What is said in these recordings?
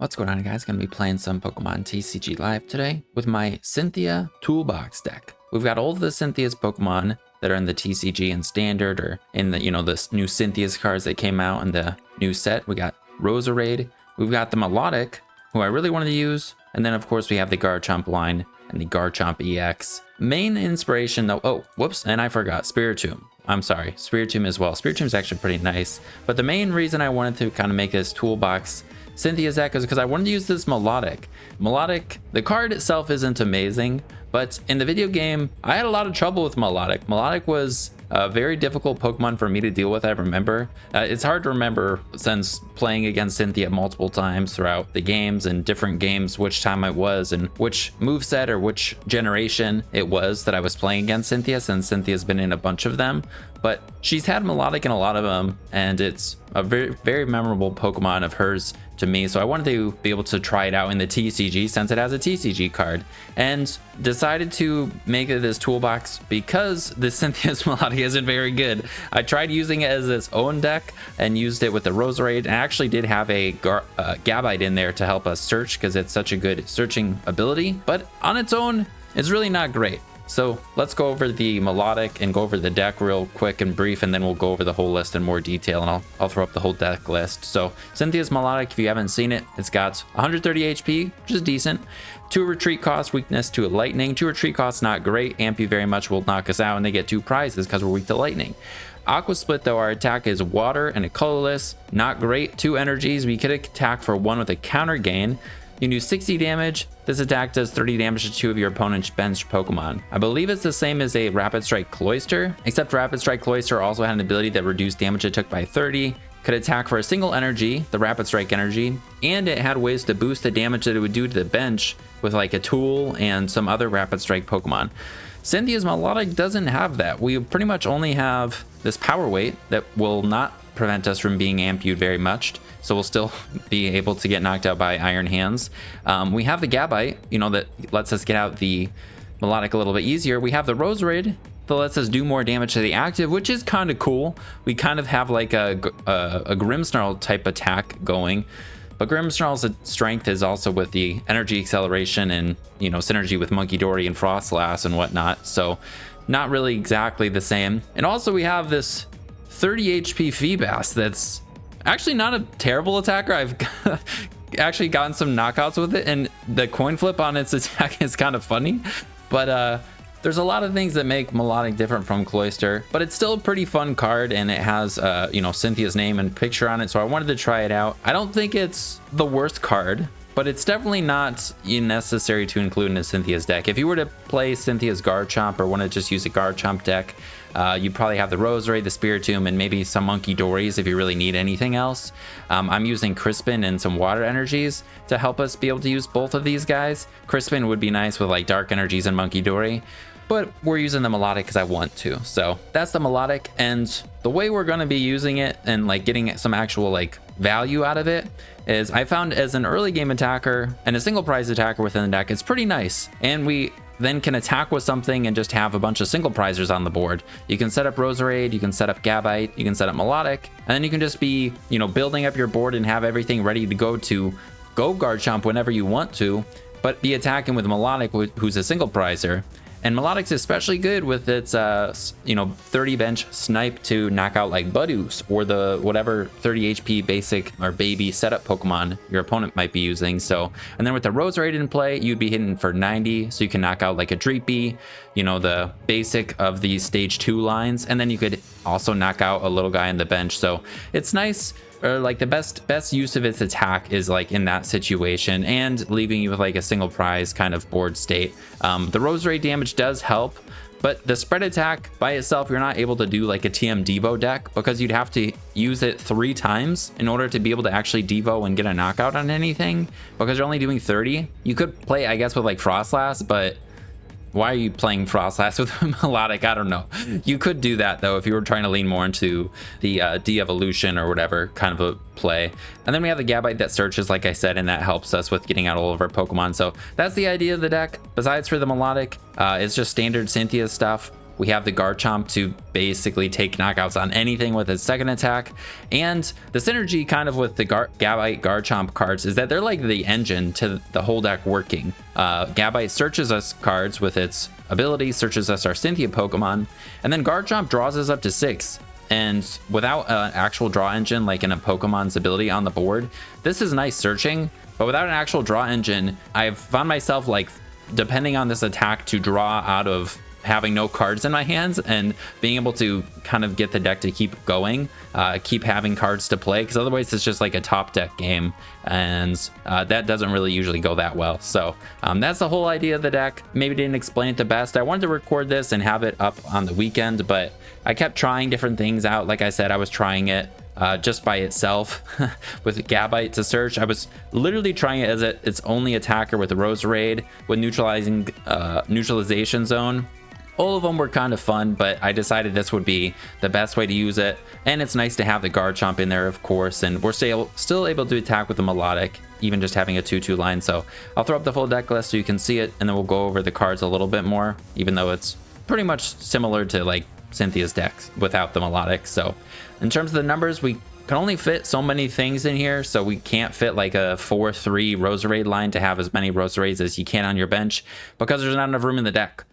What's going on, guys? Gonna be playing some Pokemon TCG Live today with my Cynthia Toolbox deck. We've got all of the Cynthia's Pokemon that are in the TCG and Standard, or in the, the new Cynthia's cards that came out in the new set. We got Roserade, we've got the Milotic, who I really wanted to use, and then of course we have the Garchomp line and the Garchomp EX. Main inspiration though, oh, whoops, and I forgot, Spiritomb. I'm sorry, Spiritomb as well. Spiritomb is actually pretty nice, but the main reason I wanted to kind of make this toolbox Cynthia's deck is because I wanted to use this Milotic. Milotic, the card itself isn't amazing, but in the video game, I had a lot of trouble with Milotic. Milotic was a very difficult Pokemon for me to deal with, I remember. It's hard to remember since playing against Cynthia multiple times throughout the games and different games, which time it was and which moveset or which generation it was that I was playing against Cynthia, since Cynthia's been in a bunch of them. But she's had Milotic in a lot of them, and it's a very, very memorable Pokemon of hers to me. So I wanted to be able to try it out in the TCG since it has a TCG card, and decided to make it this toolbox because the Cynthia's Milotic isn't very good. I tried using it as its own deck and used it with the Roserade, and actually did have a Gabite in there to help us search because it's such a good searching ability, but on its own, it's really not great. So let's go over the Milotic and go over the deck real quick and brief, and then we'll go over the whole list in more detail, and I'll throw up the whole deck list. So Cynthia's Milotic, if you haven't seen it, it's got 130 HP, which is decent. 2 retreat cost, weakness to lightning. 2 retreat costs, not great. Ampy very much will knock us out, and they get 2 prizes because we're weak to lightning. Aqua Split, though, our attack is water and a colorless, not great. 2 energies, we could attack for 1 with a counter gain. You can do 60 damage. This attack does 30 damage to 2 of your opponent's bench Pokemon. I believe it's the same as a Rapid Strike Cloyster, except Rapid Strike Cloyster also had an ability that reduced damage it took by 30, could attack for a single energy, the Rapid Strike energy, and it had ways to boost the damage that it would do to the bench with like a tool and some other Rapid Strike Pokemon. Cynthia's Milotic doesn't have that. We pretty much only have this power weight that will not prevent us from being ampued very much, so we'll still be able to get knocked out by Iron Hands. We have the Gabite, that lets us get out the Milotic a little bit easier. We have the Roserade that lets us do more damage to the active, which is kind of cool. We kind of have like a Grimmsnarl type attack going, but Grimmsnarl's strength is also with the energy acceleration and synergy with Monkey Dory and Frostlass and whatnot, so not really exactly the same. And also we have this 30 HP Feebas that's actually not a terrible attacker. I've actually gotten some knockouts with it, and the coin flip on its attack is kind of funny, but there's a lot of things that make Milotic different from Cloyster, but it's still a pretty fun card, and it has Cynthia's name and picture on it, so I wanted to try it out. I don't think it's the worst card, but it's definitely not necessary to include in a Cynthia's deck. If you were to play Cynthia's Garchomp or want to just use a Garchomp deck, you'd probably have the Roserade, the Spiritomb, and maybe some Monkey Dories if you really need anything else. I'm using Crispin and some Water Energies to help us be able to use both of these guys. Crispin would be nice with like Dark Energies and Monkey Dory, but we're using the Milotic because I want to. So that's the Milotic, and the way we're going to be using it and like getting some actual like value out of it is, I found as an early game attacker and a single prize attacker within the deck, it's pretty nice, and we then can attack with something and just have a bunch of single prizers on the board. You can set up Roserade, you can set up Gabite, you can set up Milotic, and then you can just be building up your board and have everything ready to go Garchomp whenever you want to, but be attacking with Milotic, who's a single prizer. And Milotic's especially good with its 30 bench snipe to knock out like Budoos or the whatever 30 HP basic or baby setup Pokemon your opponent might be using. So, and then with the Roserade in play, you'd be hitting for 90, so you can knock out like a Dreepy, the basic of these stage 2 lines, and then you could also knock out a little guy on the bench. So it's nice. Or like the best use of its attack is like in that situation, and leaving you with like a single prize kind of board state. The Roserade damage does help, but the spread attack by itself, you're not able to do like a TM Devo deck, because you'd have to use it 3 times in order to be able to actually Devo and get a knockout on anything, because you're only doing 30. You could play, I guess, with like Frostlass, but why are you playing Frostlass with Milotic? I don't know. You could do that though if you were trying to lean more into the de-evolution or whatever kind of a play. And then we have the Gabite that searches, like I said, and that helps us with getting out all of our Pokemon. So that's the idea of the deck. Besides for the Milotic, it's just standard Cynthia stuff. We have the Garchomp to basically take knockouts on anything with its second attack. And the synergy kind of with the Gabite Garchomp cards is that they're like the engine to the whole deck working. Gabite searches us cards with its ability, searches us our Cynthia Pokemon, and then Garchomp draws us up to 6. And without an actual draw engine like in a Pokemon's ability on the board, this is nice searching. But without an actual draw engine, I've found myself like depending on this attack to draw out of having no cards in my hands and being able to kind of get the deck to keep going, keep having cards to play, because otherwise it's just like a top deck game, and that doesn't really usually go that well. So that's the whole idea of the deck. Maybe didn't explain it the best. I wanted to record this and have it up on the weekend, but I kept trying different things out. Like I said, I was trying it just by itself with Gabite to search. I was literally trying it as its only attacker with Roserade, with neutralization zone. All of them were kind of fun, but I decided this would be the best way to use it. And it's nice to have the Garchomp in there, of course, and we're still able to attack with the Milotic, even just having a 2-2 line. So I'll throw up the full deck list so you can see it, and then we'll go over the cards a little bit more, even though it's pretty much similar to like Cynthia's decks without the Milotic. So in terms of the numbers, we can only fit so many things in here, so we can't fit like a 4-3 Roserade line to have as many Roserades as you can on your bench, because there's not enough room in the deck.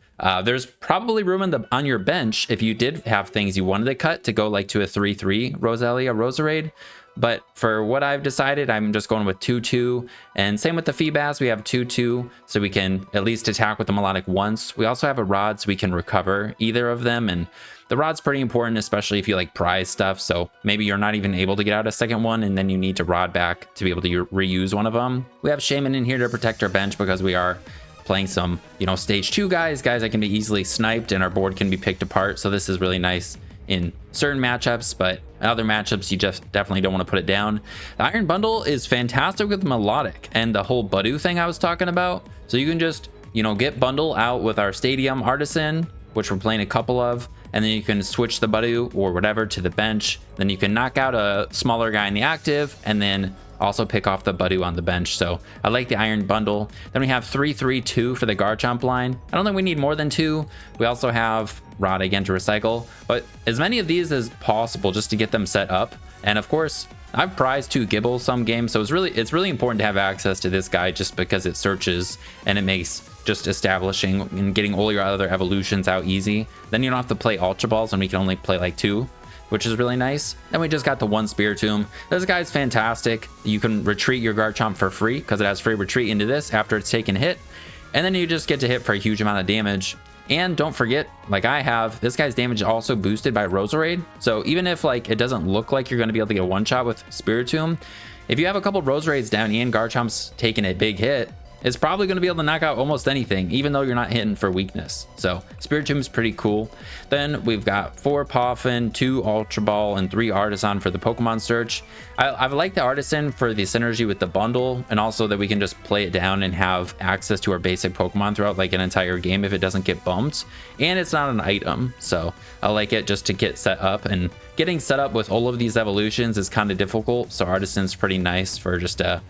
There's probably room on your bench if you did have things you wanted to cut to go like to a 3-3 Roselia Roserade. But for what I've decided, I'm just going with 2-2. And same with the Feebas, we have 2-2, so we can at least attack with the Milotic once. We also have a Rod, so we can recover either of them. And the Rod's pretty important, especially if you like prize stuff. So maybe you're not even able to get out a second one, and then you need to Rod back to be able to reuse one of them. We have Shaymin in here to protect our bench because we are playing some, you know, stage 2 guys that can be easily sniped and our board can be picked apart. So this is really nice in certain matchups, but in other matchups you just definitely don't want to put it down. The Iron Bundle is fantastic with Milotic and the whole Buddy thing I was talking about. So you can just, you know, get Bundle out with our Stadium Artisan, which we're playing a couple of, and then you can switch the Buddy or whatever to the bench. Then you can knock out a smaller guy in the active and then also pick off the Buddy on the bench. So I like the Iron Bundle. Then we have 3-3-2 for the Garchomp line. I don't think we need more than 2. We also have Rod again to recycle, but as many of these as possible just to get them set up. And of course, I've prized 2 Gible some games, so it's really important to have access to this guy just because it searches and it makes just establishing and getting all your other evolutions out easy. Then you don't have to play Ultra Balls, and we can only play like 2, which is really nice. Then we just got the 1 Spiritomb. This guy's fantastic. You can retreat your Garchomp for free because it has free retreat into this after it's taken a hit. And then you just get to hit for a huge amount of damage. And don't forget, like I have, this guy's damage is also boosted by Roserade. So even if like it doesn't look like you're going to be able to get a one-shot with Spiritomb, if you have a couple Roserades down and Garchomp's taking a big hit, it's probably going to be able to knock out almost anything, even though you're not hitting for weakness. So Spiritomb is pretty cool. Then we've got 4 Poffin, 2 Ultra Ball, and 3 Artisan for the Pokemon search. I like the Artisan for the synergy with the bundle, and also that we can just play it down and have access to our basic Pokemon throughout like an entire game if it doesn't get bumped. And it's not an item, so I like it just to get set up. And getting set up with all of these evolutions is kind of difficult, so Artisan's pretty nice for just a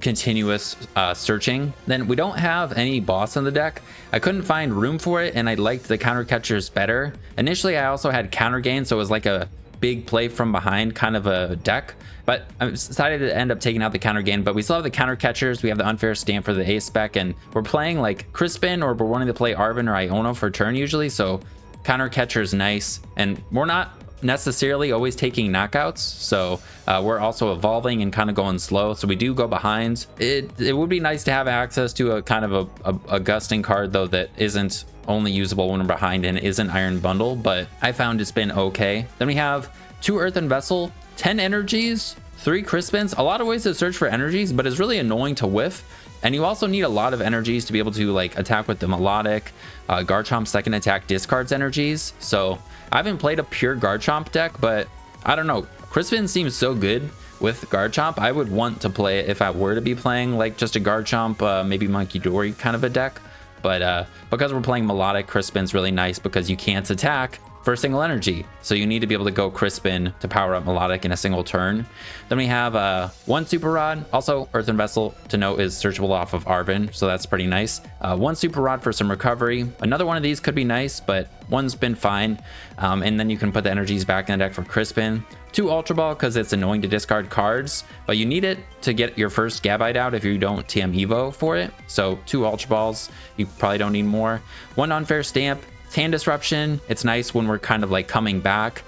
continuous searching. Then we don't have any boss in the deck. I couldn't find room for it, and I liked the counter catchers better. Initially I also had counter gain, so it was like a big play from behind kind of a deck, but I decided to end up taking out the counter gain. But we still have the counter catchers, we have the unfair stamp for the A spec, and we're playing like Crispin, or we're wanting to play Arven or Iono for turn usually, so counter catcher is nice. And we're not necessarily always taking knockouts, so we're also evolving and kind of going slow, so we do go behind. It would be nice to have access to a kind of a gusting card though that isn't only usable when we're behind and isn't Iron Bundle, but I found it's been okay. Then we have 2 Earthen Vessel, 10 energies, 3 Crispins. A lot of ways to search for energies, but it's really annoying to whiff. And you also need a lot of energies to be able to like attack with the Milotic. Garchomp second attack discards energies, so I haven't played a pure Garchomp deck, but I don't know. Crispin seems so good with Garchomp. I would want to play it if I were to be playing like just a Garchomp, maybe Monkey Dory kind of a deck. But because we're playing Milotic, Crispin's really nice because you can't attack for a single energy. So you need to be able to go Crispin to power up Milotic in a single turn. Then we have one Super Rod. Also, Earthen Vessel, to note, is searchable off of Arven, so that's pretty nice. One Super Rod for some recovery. Another one of these could be nice, but one's been fine. And then you can put the energies back in the deck for Crispin. 2 Ultra Ball, because it's annoying to discard cards, but you need it to get your first Gabite out if you don't TM Evo for it. So 2 Ultra Balls, you probably don't need more. 1 Unfair Stamp. Hand Disruption, it's nice when we're kind of like coming back.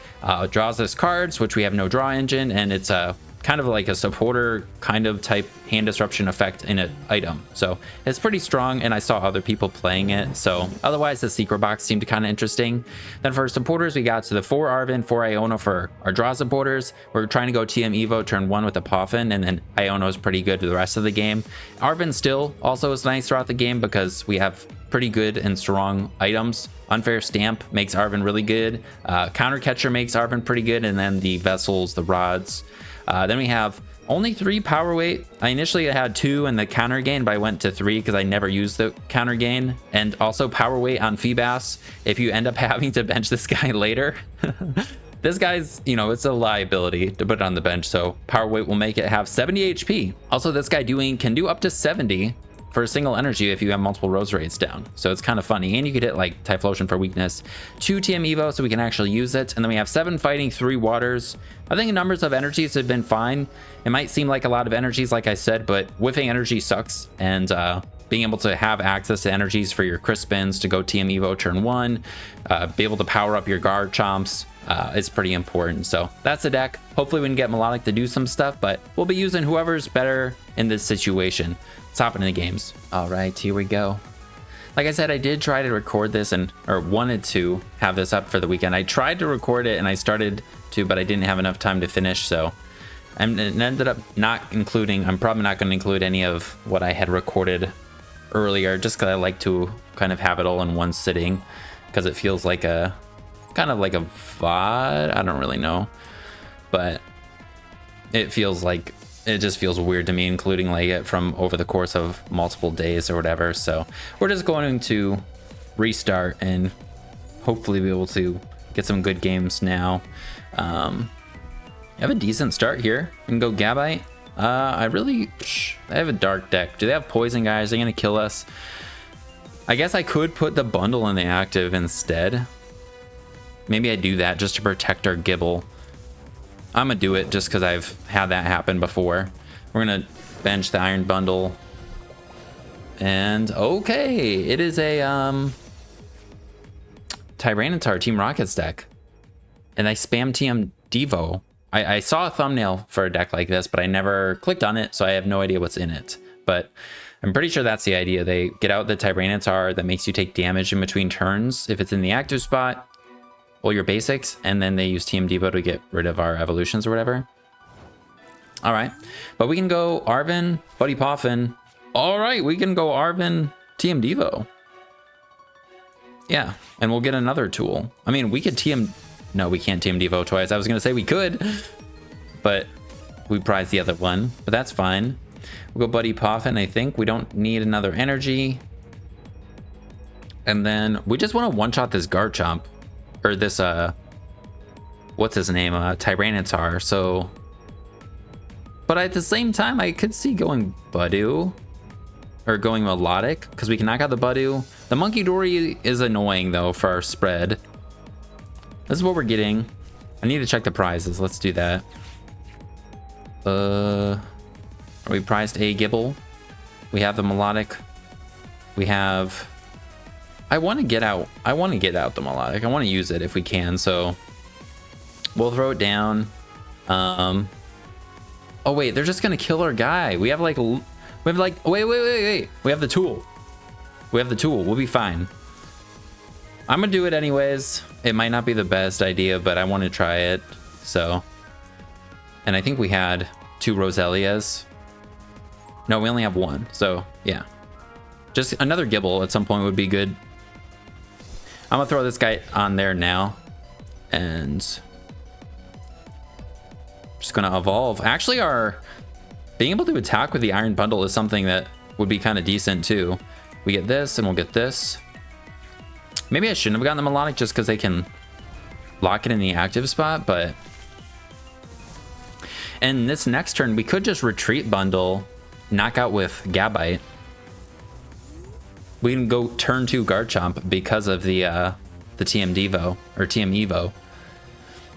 Draws us cards, which we have no draw engine, and it's a kind of like a supporter kind of type hand disruption effect in an item. So it's pretty strong, and I saw other people playing it. So otherwise, the secret box seemed kind of interesting. Then for supporters, we got to the 4 Arven, 4 Iono for our draw supporters. We're trying to go TM Evo turn 1 with the Poffin, and then Iono is pretty good for the rest of the game. Arven still also is nice throughout the game because we have pretty good and strong items. Unfair Stamp makes Arven really good. Counter Catcher makes Arven pretty good, and then the vessels, the rods. Then we have only 3 power weight. I initially had 2 in the counter gain, but I went to 3 because I never used the counter gain. And also power weight on Feebas. If you end up having to bench this guy later, this guy's, you know, it's a liability to put it on the bench. So power weight will make it have 70 HP. Also, this guy can do up to 70 for a single energy if you have multiple Roserades down. So it's kind of funny. And you could hit like Typhlosion for weakness. 2 TM Evo so we can actually use it. And then we have 7 fighting, 3 waters. I think the numbers of energies have been fine. It might seem like a lot of energies, like I said, but whiffing energy sucks. And being able to have access to energies for your Crispins to go TM Evo turn 1, be able to power up your Garchomps is pretty important. So that's the deck. Hopefully we can get Milotic to do some stuff, but we'll be using whoever's better in this situation. Let's hop into the games. All right, here we go. Like I said, I did try to record this or wanted to have this up for the weekend. I tried to record it and I started to, but I didn't have enough time to finish. So I ended up not including, I'm probably not going to include any of what I had recorded earlier, just because I like to kind of have it all in one sitting, because it feels like a, kind of like a VOD. I don't really know, but it feels like, it just feels weird to me including like it from over the course of multiple days or whatever. So we're just going to restart and hopefully be able to get some good games now. I have a decent start here. We can go Gabite. I have a dark deck. Do they have poison, guys? Are they gonna kill us? I guess I could put the bundle in the active instead. Maybe I do that just to protect our Gible. I'm gonna do it just because I've had that happen before. We're gonna bench the Iron Bundle. And okay, it is a Tyranitar Team Rockets deck. And I spam TM Devo. I saw a thumbnail for a deck like this, but I never clicked on it, so I have no idea what's in it. But I'm pretty sure that's the idea. They get out the Tyranitar that makes you take damage in between turns if it's in the active spot. Well, your basics, and then they use TM Devo to get rid of our evolutions or whatever. All right, but we can go Arven, Buddy Poffin. All right, we can go Arven, TM Devo. Yeah, and we'll get another tool. I mean, we could TM, no, we can't TM Devo twice. I was gonna say we could, but we prize the other one, but that's fine. We'll go Buddy Poffin, I think. We don't need another energy. And then we just wanna one-shot this Garchomp. Or this, what's his name? Tyranitar. So, but at the same time, I could see going Budu or going Milotic because we can knock out the Budu. The Monkey Dory is annoying though for our spread. This is what we're getting. I need to check the prizes. Let's do that. Are we prized a Gible? We have the Milotic. We have. I want to get out the Milotic. I want to use it if we can, so we'll throw it down. Oh wait, they're just gonna kill our guy. We have like wait. We have the tool. We'll be fine. I'm gonna do it anyways. It might not be the best idea, but I want to try it. So, and I think we had 2 Roselias. No, we only have 1. So yeah, just another Gible at some point would be good. I'm gonna throw this guy on there now, and just gonna evolve. Actually, our being able to attack with the Iron Bundle is something that would be kind of decent too. We get this, and we'll get this. Maybe I shouldn't have gotten the Milotic just because they can lock it in the active spot, but... And this next turn, we could just retreat bundle, knock out with Gabite. We can go turn 2 Garchomp because of the TM Devo, or TM Evo.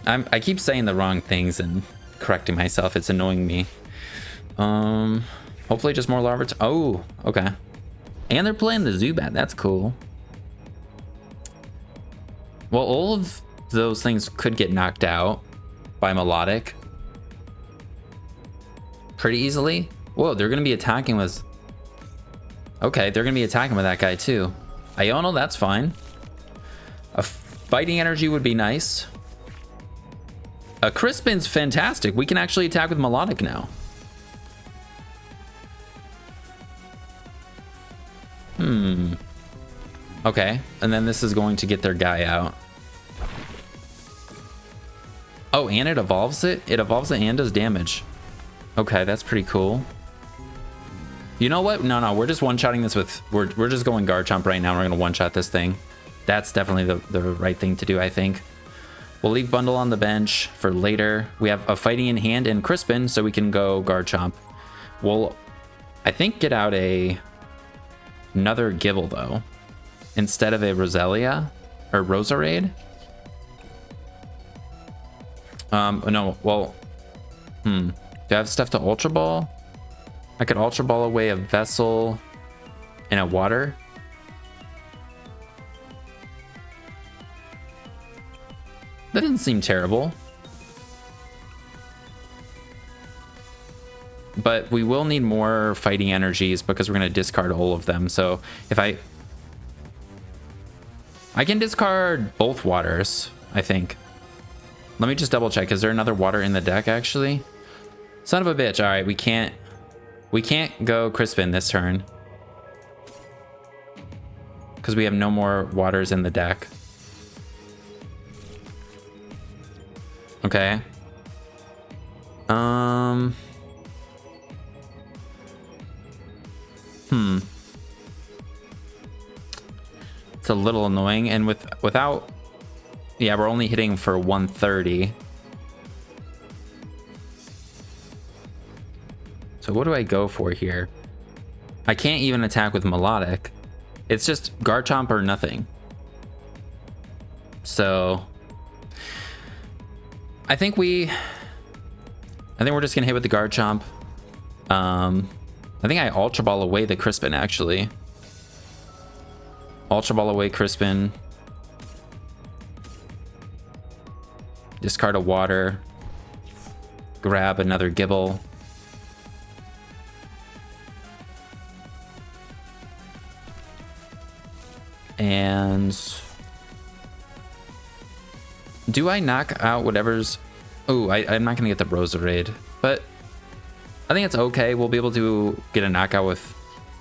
I keep saying the wrong things and correcting myself. It's annoying me. Hopefully just more Larva. Oh, okay. And they're playing the Zubat. That's cool. Well, all of those things could get knocked out by Milotic pretty easily. Whoa, they're going to be attacking with... Okay, they're going to be attacking with that guy too. Iono, that's fine. A fighting energy would be nice. A Crispin's fantastic. We can actually attack with Milotic now. Okay, and then this is going to get their guy out. Oh, and it evolves it? It evolves it and does damage. Okay, that's pretty cool. You know what? No, we're just one-shotting this with... We're just going Garchomp right now. We're going to one-shot this thing. That's definitely the right thing to do, I think. We'll leave Bundle on the bench for later. We have a Fighting in hand and Crispin, so we can go Garchomp. We'll, I think, get out another Gible, though, instead of a Roselia or Roserade. No, well, do I have stuff to Ultra Ball? I could Ultra Ball away a Vessel and a Water. That didn't seem terrible. But we will need more fighting energies because we're going to discard all of them. So if I can discard both waters, I think. Let me just double check. Is there another water in the deck actually? Son of a bitch. All right, we can't go Crispin this turn because we have no more waters in the deck. Okay. It's a little annoying, and without, yeah, we're only hitting for 130. So what do I go for here? I can't even attack with Milotic. It's just Garchomp or nothing. So I think we're just gonna hit with the Garchomp. I think I Ultra Ball away the Crispin actually. Ultra Ball away Crispin. Discard a water. Grab another Gible. And do I knock out whatever's... Oh, I'm not gonna get the Roserade, but I think it's okay. We'll be able to get a knockout with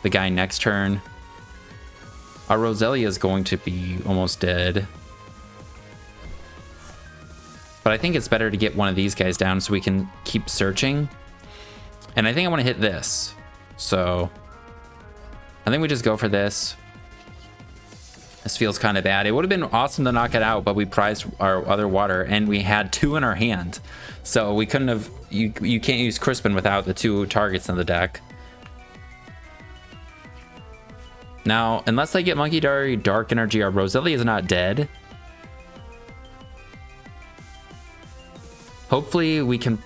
the guy next turn. Our Roselia is going to be almost dead. But I think it's better to get one of these guys down so we can keep searching. And I think I want to hit this. So I think we just go for this. This feels kind of bad. It would have been awesome to knock it out, but we prized our other water and we had 2 in our hand. So we couldn't have... You can't use Crispin without the 2 targets in the deck. Now, unless I get Monkey Diary, Dark Energy, our Roselia is not dead. Hopefully we can...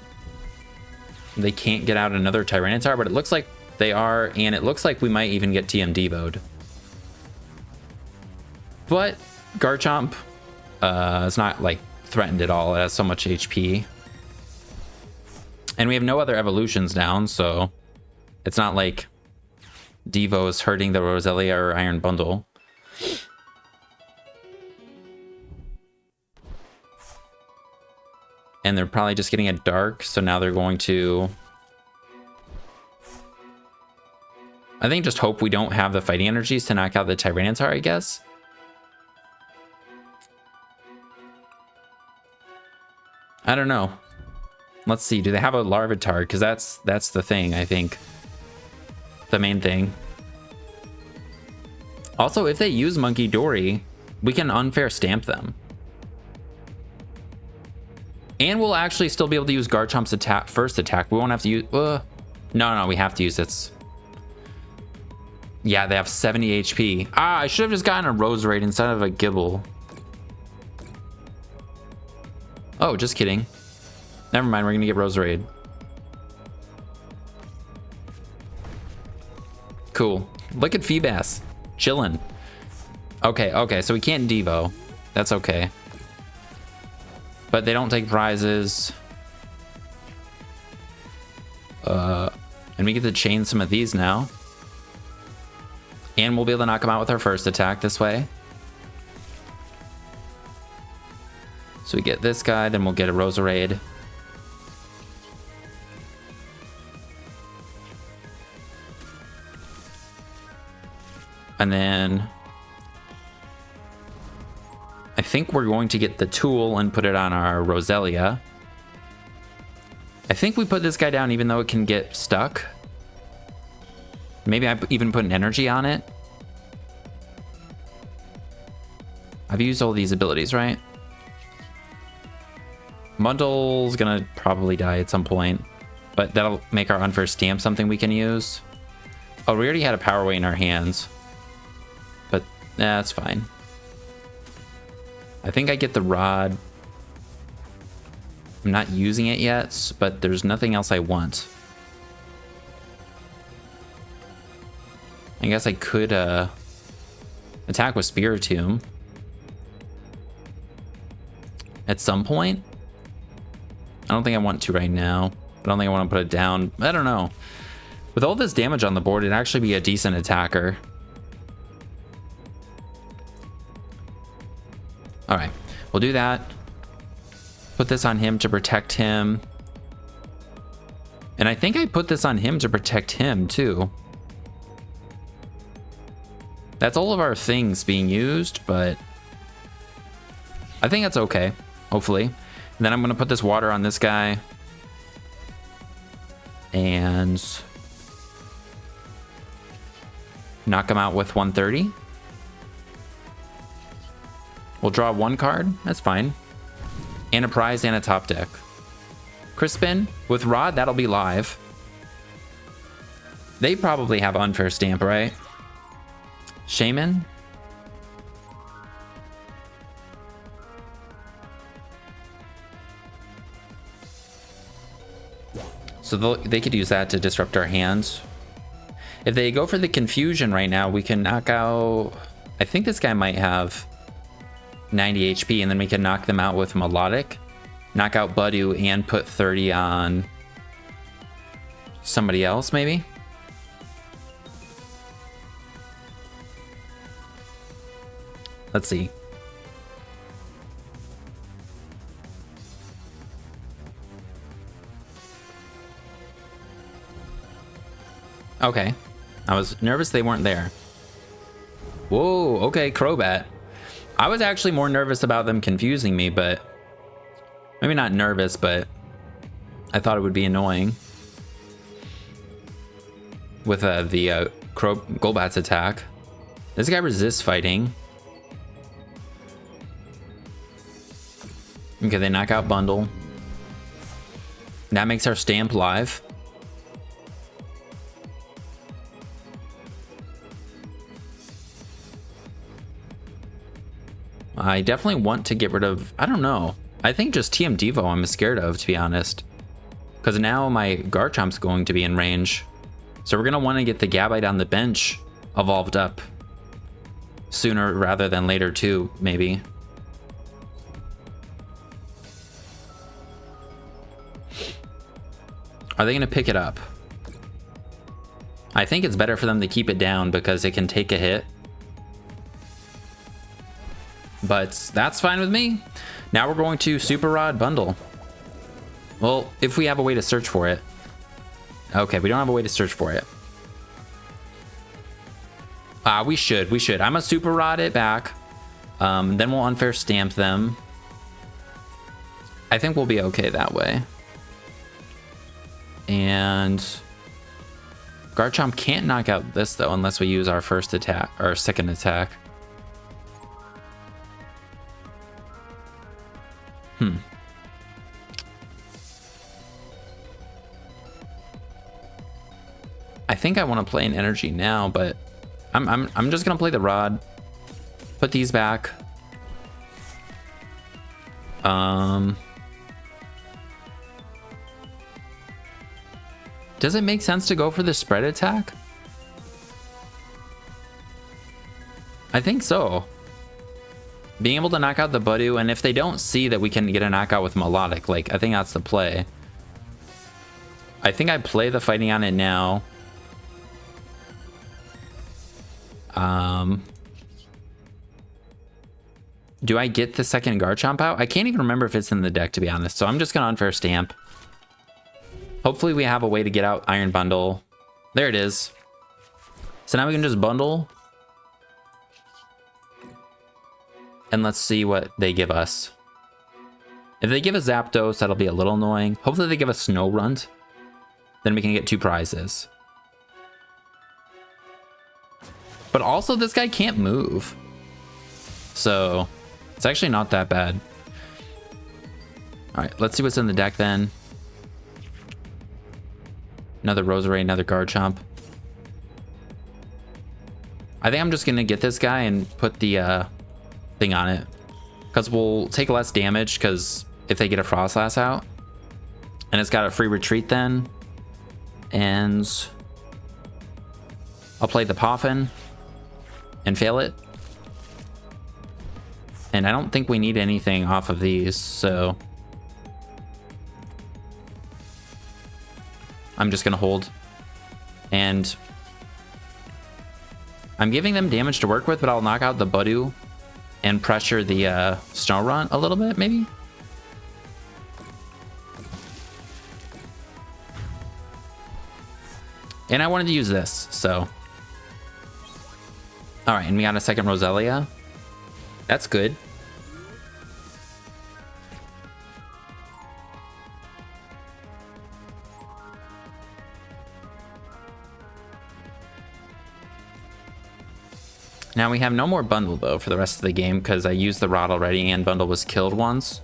They can't get out another Tyranitar, but it looks like they are, and it looks like we might even get TM Devoed. But Garchomp is not like threatened at all. It has so much HP. And we have no other evolutions down, so it's not like Devo is hurting the Roselia or Iron Bundle. And they're probably just getting a Dark, so now they're going to... I think just hope we don't have the fighting energies to knock out the Tyranitar, I guess. I don't know. Let's see. Do they have a Larvitar? Because that's the thing, I think. The main thing. Also, if they use Monkey Dory, we can unfair stamp them. And we'll actually still be able to use Garchomp's first attack. We won't have to use... No, we have to use its... Yeah, they have 70 HP. I should have just gotten a Roserade instead of a Gible. Oh, just kidding. Never mind, we're gonna get Roserade. Cool. Look at Feebas. Chillin'. Okay, so we can't Devo. That's okay. But they don't take prizes. And we get to chain some of these now. And we'll be able to knock them out with our first attack this way. So we get this guy, then we'll get a Roserade. And then I think we're going to get the tool and put it on our Roselia. I think we put this guy down even though it can get stuck. Maybe I even put an energy on it. I've used all these abilities, right? Bundle's gonna probably die at some point, but that'll make our unfair stamp something we can use. Oh, we already had a Power Weight in our hands, but that's fine. I think I get the rod. I'm not using it yet, but there's nothing else I want. I guess I could attack with Spiritomb at some point. I don't think I want to right now. I don't think I want to put it down. I don't know. With all this damage on the board, it'd actually be a decent attacker. All right, we'll do that. Put this on him to protect him. And I think I put this on him to protect him too. That's all of our things being used, but I think that's okay, hopefully. And then I'm gonna put this water on this guy. And knock him out with 130. We'll draw one card, that's fine. And a prize and a top deck. Crispin, with Rod, that'll be live. They probably have unfair stamp, right? Shaymin? So they could use that to disrupt our hands. If they go for the confusion right now, we can knock out... I think this guy might have 90 HP, and then we can knock them out with Milotic. Knock out Buddy and put 30 on somebody else, maybe? Let's see. Okay. I was nervous they weren't there. Whoa, okay, Crobat. I was actually more nervous about them confusing me, but... Maybe not nervous, but... I thought it would be annoying. With the Golbat's attack. This guy resists fighting. Okay, they knock out Bundle. That makes our stamp live. I definitely want to get rid of... I don't know. I think just TM Devo I'm scared of, to be honest. Because now my Garchomp's going to be in range. So we're going to want to get the Gabite on the bench evolved up. Sooner rather than later too, maybe. Are they going to pick it up? I think it's better for them to keep it down because it can take a hit. But that's fine with me. Now we're going to Super Rod Bundle. Well, if we have a way to search for it. Okay, we don't have a way to search for it. We should. I'm gonna Super Rod it back. Then we'll unfair stamp them. I think we'll be okay that way. And Garchomp can't knock out this though unless we use our first attack or second attack. I think I want to play an energy now, but I'm just gonna play the rod. Put these back. Does it make sense to go for the spread attack? I think so. Being able to knock out the Budu, and if they don't see that we can get a knockout with Milotic, like, I think that's the play. I think I play the fighting on it now. Do I get the second Garchomp out? I can't even remember if it's in the deck, to be honest, so I'm just gonna unfair stamp. Hopefully we have a way to get out Iron Bundle. There it is. So now we can just bundle. And let's see what they give us. If they give us Zapdos, that'll be a little annoying. Hopefully they give us Snow Runt. Then we can get 2 prizes. But also this guy can't move. So it's actually not that bad. All right, let's see what's in the deck then. Another Roserade, another Garchomp. I think I'm just gonna get this guy and put the thing on it, because we'll take less damage because if they get a Frostlass out, and it's got a free retreat then, and I'll play the Poffin and fail it. And I don't think we need anything off of these, so I'm just gonna hold. And I'm giving them damage to work with, but I'll knock out the Budu and pressure the Snow Run a little bit, maybe? And I wanted to use this, so. All right, and we got a second Roselia. That's good. Now we have no more bundle though for the rest of the game because I used the rod already and bundle was killed once.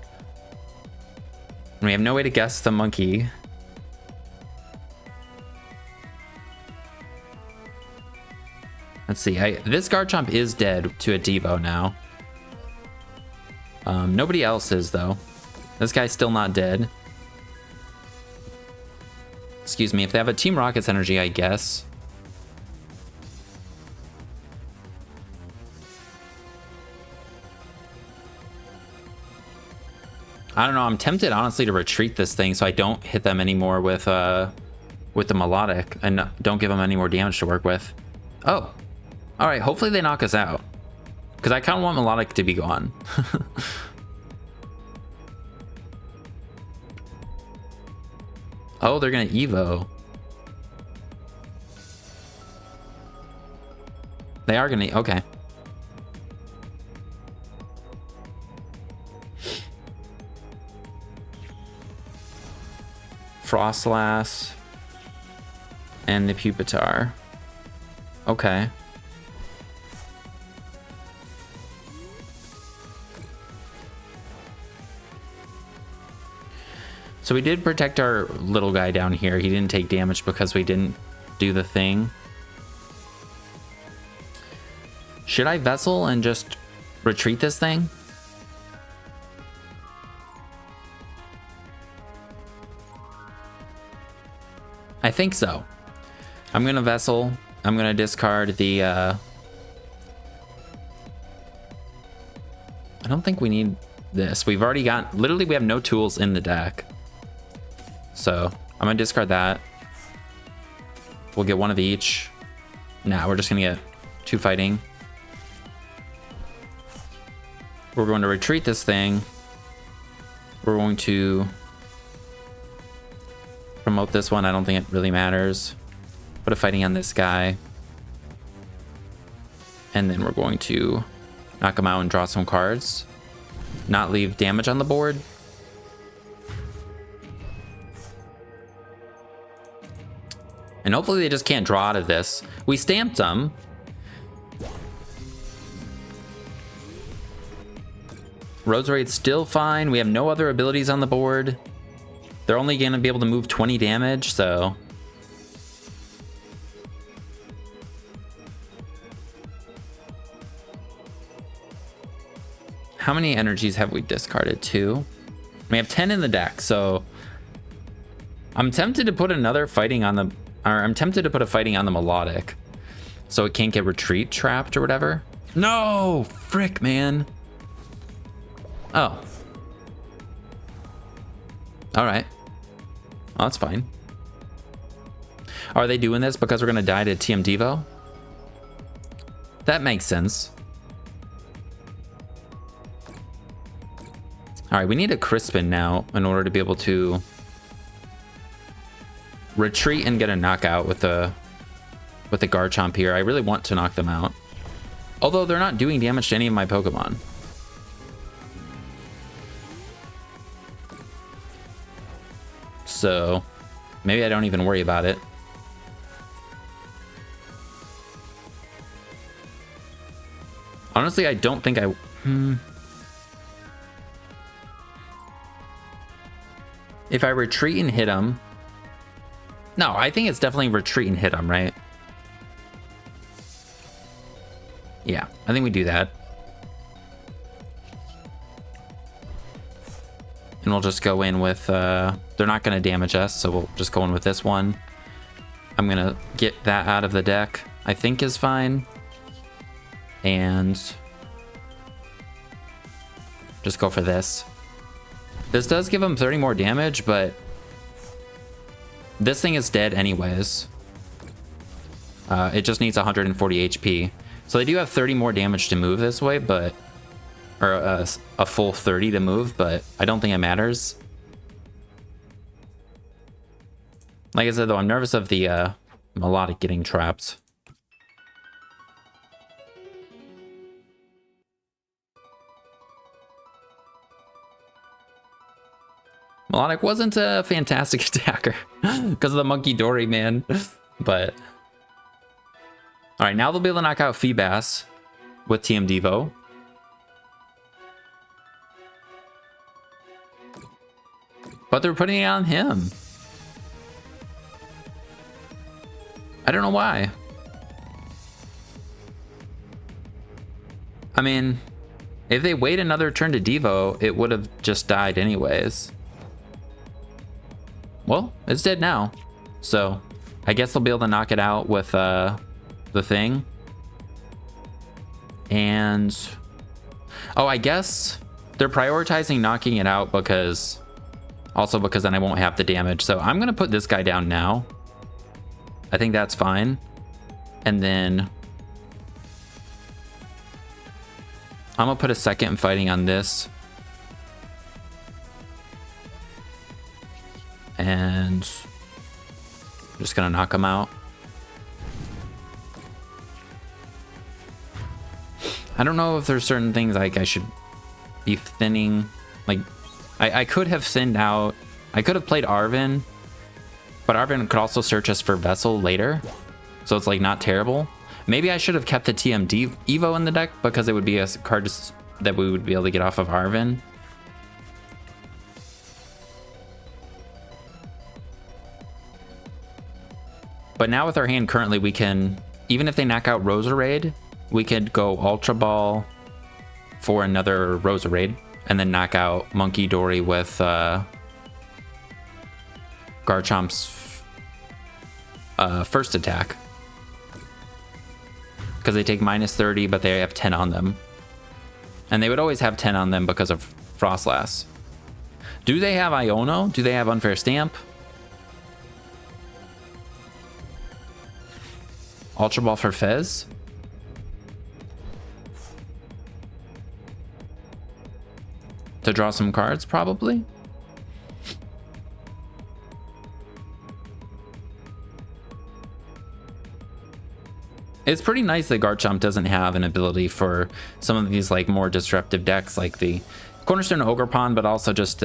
And we have no way to guess the monkey. Let's see, this Garchomp is dead to a Devo now. Nobody else is though. This guy's still not dead. Excuse me, if they have a Team Rocket's energy, I guess. I don't know, I'm tempted honestly to retreat this thing so I don't hit them anymore with the Milotic and don't give them any more damage to work with. Oh, all right, hopefully they knock us out because I kind of want Milotic to be gone. Oh, they're gonna Evo. They are gonna, okay. Frostlass and the Pupitar. Okay. So we did protect our little guy down here. He didn't take damage because we didn't do the thing. Should I Vessel and just retreat this thing? I think so. I'm gonna Vessel. I'm gonna discard the I don't think we need this. We've already got, literally we have no tools in the deck. So I'm gonna discard that. We'll get one of each. Nah, we're just gonna get 2 fighting. We're going to retreat this thing. We're going to promote this one. I don't think it really matters. Put a fighting on this guy. And then we're going to knock him out and draw some cards. Not leave damage on the board. And hopefully they just can't draw out of this. We stamped them. Roserade's still fine. We have no other abilities on the board. They're only going to be able to move 20 damage, so how many energies have we discarded? 2. We have 10 in the deck, so I'm tempted to put another fighting on the, or I'm tempted to put a fighting on the Milotic, so it can't get retreat trapped or whatever. No, frick, man. Oh. All right. Well, that's fine. Are they doing this because we're gonna die to TM Devo? That makes sense. All right, we need a Crispin now in order to be able to retreat and get a knockout with the Garchomp here. I really want to knock them out, although they're not doing damage to any of my Pokemon. So maybe I don't even worry about it. Honestly, I don't think I... If I retreat and hit him... No, I think it's definitely retreat and hit him, right? Yeah, I think we do that. And we'll just go in with... they're not going to damage us, so we'll just go in with this one. I'm going to get that out of the deck. I think is fine. And... just go for this. This does give him 30 more damage, but... this thing is dead anyways. It just needs 140 HP. So they do have 30 more damage to move this way, but... or a full 30 to move, but I don't think it matters. Like I said, though, I'm nervous of the Milotic getting trapped. Milotic wasn't a fantastic attacker because of the Monkey Dory, man. But all right, now they'll be able to knock out Feebas with TM Devo. But they're putting it on him. I don't know why. I mean, if they wait another turn to Devo, it would have just died anyways. Well, it's dead now. So I guess they'll be able to knock it out with the thing. And oh, I guess they're prioritizing knocking it out because then I won't have the damage. So I'm gonna put this guy down now. I think that's fine. And then I'm gonna put a second fighting on this. And I'm just gonna knock him out. I don't know if there's certain things like I should be thinning. Like I could have thinned out. I could have played Arven, but Arven could also search us for Vessel later, so it's like not terrible. Maybe I should have kept the TMD Evo in the deck because it would be a card that we would be able to get off of Arven. But now with our hand currently, we can, even if they knock out Roserade, we could go Ultra Ball for another Roserade and then knock out Monkey Dory with Garchomp's first attack. Because they take minus 30, but they have 10 on them. And they would always have 10 on them because of Frostlass. Do they have Iono? Do they have Unfair Stamp? Ultra Ball for Fez? To draw some cards, probably? It's pretty nice that Garchomp doesn't have an ability for some of these like more disruptive decks like the Cornerstone Ogerpon, but also just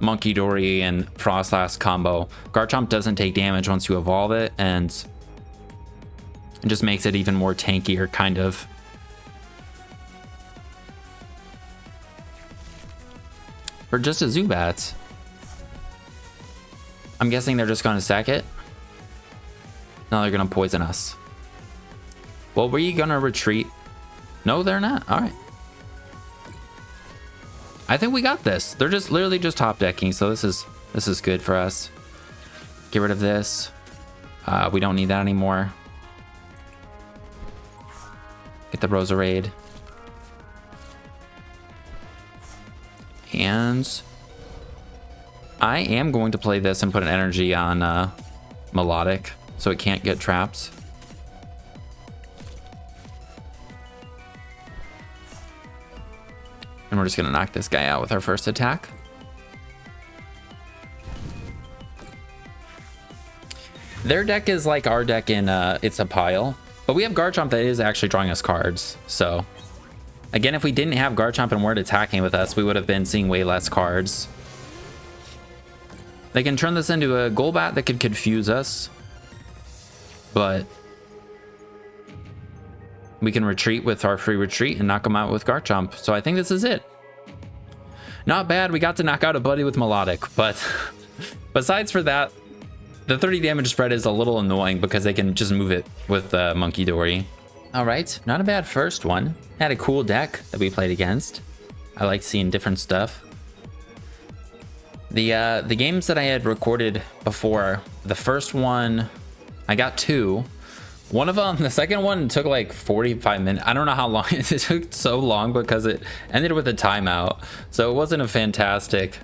Monkey Dory and Frostlass combo. Garchomp doesn't take damage once you evolve it, and it just makes it even more tankier, kind of. Or just a Zubat. I'm guessing they're just going to sack it. No, they're going to poison us. Well, were you going to retreat? No, they're not. All right. I think we got this. They're just literally just top decking, so this is good for us. Get rid of this. We don't need that anymore. Get the Roserade. And I am going to play this and put an energy on Milotic so it can't get trapped. And we're just going to knock this guy out with our first attack. Their deck is like our deck in It's a Pile. But we have Garchomp that is actually drawing us cards. So, again, if we didn't have Garchomp and weren't attacking with us, we would have been seeing way less cards. They can turn this into a Golbat that could confuse us. But we can retreat with our free retreat and knock them out with Garchomp. So I think this is it. Not bad. We got to knock out a buddy with Milotic. But besides for that, the 30 damage spread is a little annoying because they can just move it with Monkey Dory. All right, not a bad first one. Had a cool deck that we played against. I like seeing different stuff. The games that I had recorded before, the first one, I got 2. One of them, the second one took like 45 minutes. I don't know how long it took, so long because it ended with a timeout. So it wasn't a fantastic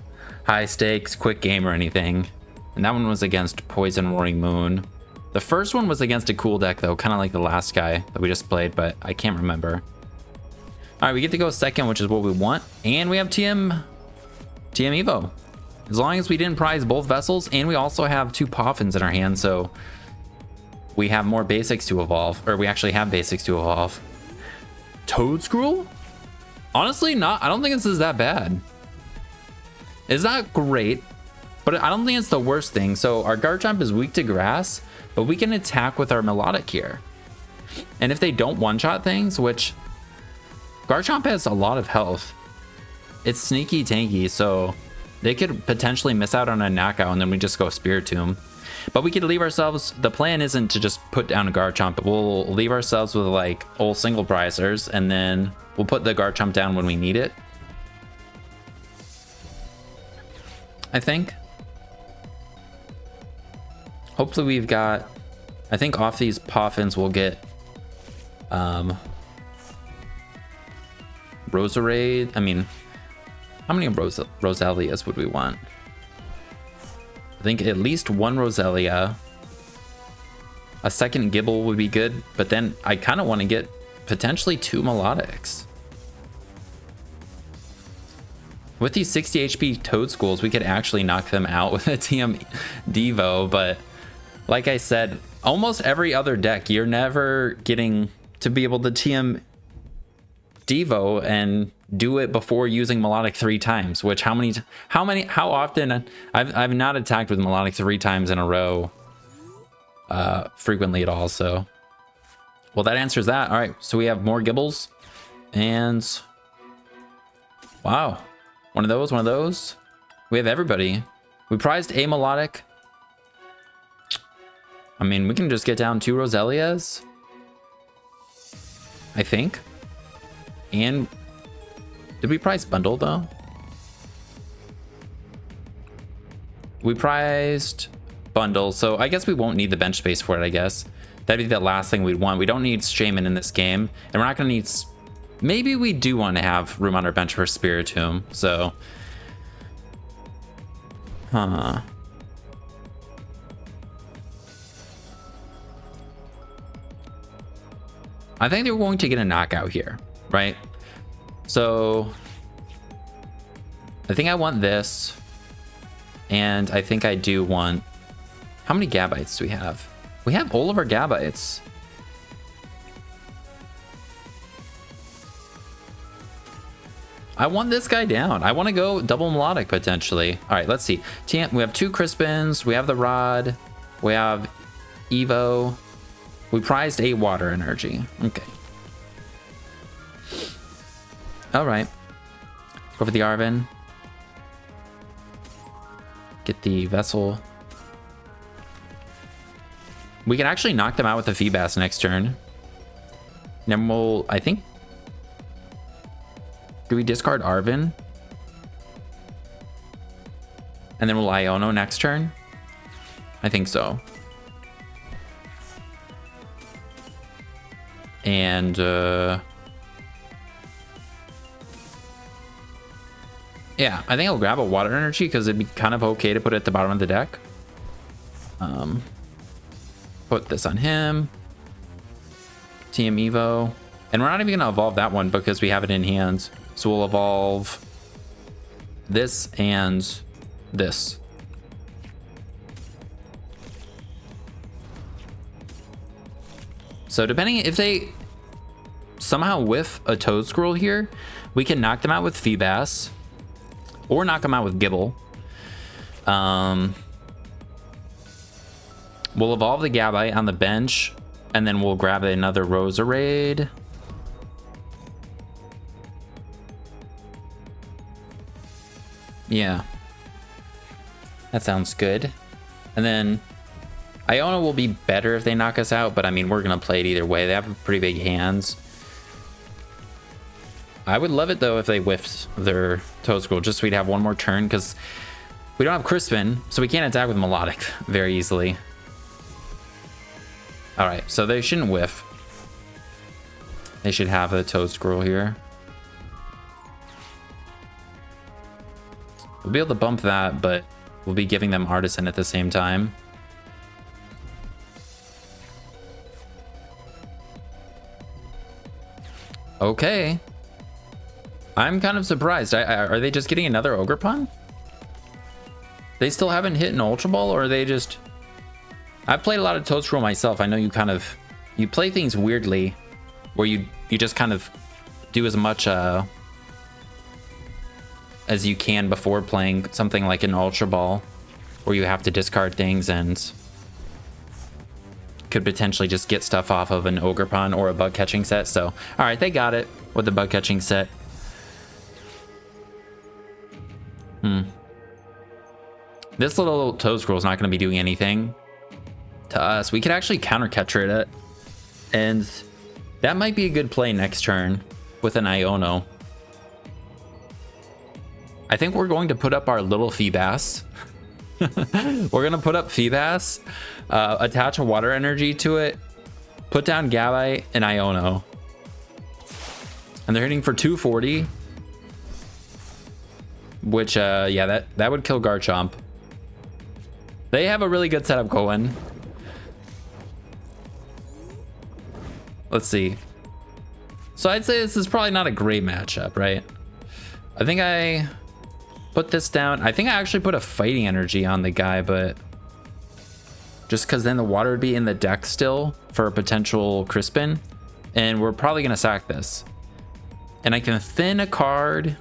high stakes quick game or anything. And that one was against Poison Roaring Moon. The first one was against a cool deck though, kind of like the last guy that we just played, but I can't remember. All right, we get to go second, which is what we want. And we have TM Evo. As long as we didn't prize both vessels, and we also have 2 Poffins in our hand, so we have more basics to evolve, or we actually have basics to evolve. Toadscruel? Honestly, I don't think this is that bad. It's not great, but I don't think it's the worst thing. So our Garchomp is weak to grass, but we can attack with our Milotic here. And if they don't one-shot things, which Garchomp has a lot of health, it's sneaky tanky, so they could potentially miss out on a knockout and then we just go Spiritomb. But we could leave ourselves, the plan isn't to just put down a Garchomp, but we'll leave ourselves with like old single prizers and then we'll put the Garchomp down when we need it. I think. Hopefully we've got, I think off these Poffins we'll get Roserade. I mean, how many Roselias would we want? I think at least 1 Roselia. A second Gible would be good, but then I kind of want to get potentially 2 Milotics. With these 60 HP Toadschools, we could actually knock them out with a TM Devo, but like I said, almost every other deck, you're never getting to be able to TM Devo and do it before using Milotic 3 times, which how often I've not attacked with Milotic 3 times in a row frequently at all. So well, that answers that. All right, so we have more Gibles and wow, one of those. We have everybody. We prized a Milotic. I mean, we can just get down 2 Roselias, I think. And did we prize bundle though? We prized bundle, so I guess we won't need the bench space for it, I guess. That'd be the last thing we'd want. We don't need Shaymin in this game, and we're not gonna need, maybe we do want to have room on our bench for Spiritomb, so. Huh. I think they're going to get a knockout here, right? So I think I want this, and I think I do want, how many Gabites do we have? We have all of our Gabites. I want this guy down. I want to go double Milotic potentially. All right, let's see. We have 2 Crispins, we have the Rod, we have Evo. We prized a water energy. Okay. All right. Go for the Arven. Get the Vessel. We can actually knock them out with the Feebas next turn. Then we'll, I think, do we discard Arven? And then we'll Iono next turn. I think so. And yeah, I think I'll grab a water energy because it'd be kind of okay to put it at the bottom of the deck. Put this on him. TM Evo. And we're not even gonna evolve that one because we have it in hands. So we'll evolve this and this. So depending if they somehow whiff a Toedscruel here, we can knock them out with Feebas or knock them out with Gible. We'll evolve the Gabite on the bench and then we'll grab another Roserade. Yeah, that sounds good. And then Iono will be better if they knock us out, but I mean, we're gonna play it either way. They have pretty big hands. I would love it though if they whiffed their Toedscruel, just so we'd have one more turn, because we don't have Crispin, so we can't attack with Milotic very easily. All right, so they shouldn't whiff. They should have a Toedscruel here. We'll be able to bump that, but we'll be giving them Artisan at the same time. Okay. I'm kind of surprised. Are they just getting another Ogerpon? They still haven't hit an Ultra Ball, or are they just... I've played a lot of Toedscruel myself. I know you kind of... You play things weirdly, where you just kind of do as much as you can before playing something like an Ultra Ball, where you have to discard things and could potentially just get stuff off of an Ogerpon or a bug catching set. So, all right, they got it with the bug catching set. This little Toedscruel is not going to be doing anything to us. We could actually counter catcher it, and that might be a good play next turn with an Iono. I think we're going to put up our little Feebas. We're going to put up Feebas, attach a water energy to it, put down Gabite and Iono. And they're hitting for 240. Which, yeah, that would kill Garchomp. They have a really good setup going. Let's see. So I'd say this is probably not a great matchup, right? I think I put this down. I think I actually put a fighting energy on the guy, but just because then the water would be in the deck still for a potential Crispin, and we're probably gonna sack this. And I can thin a card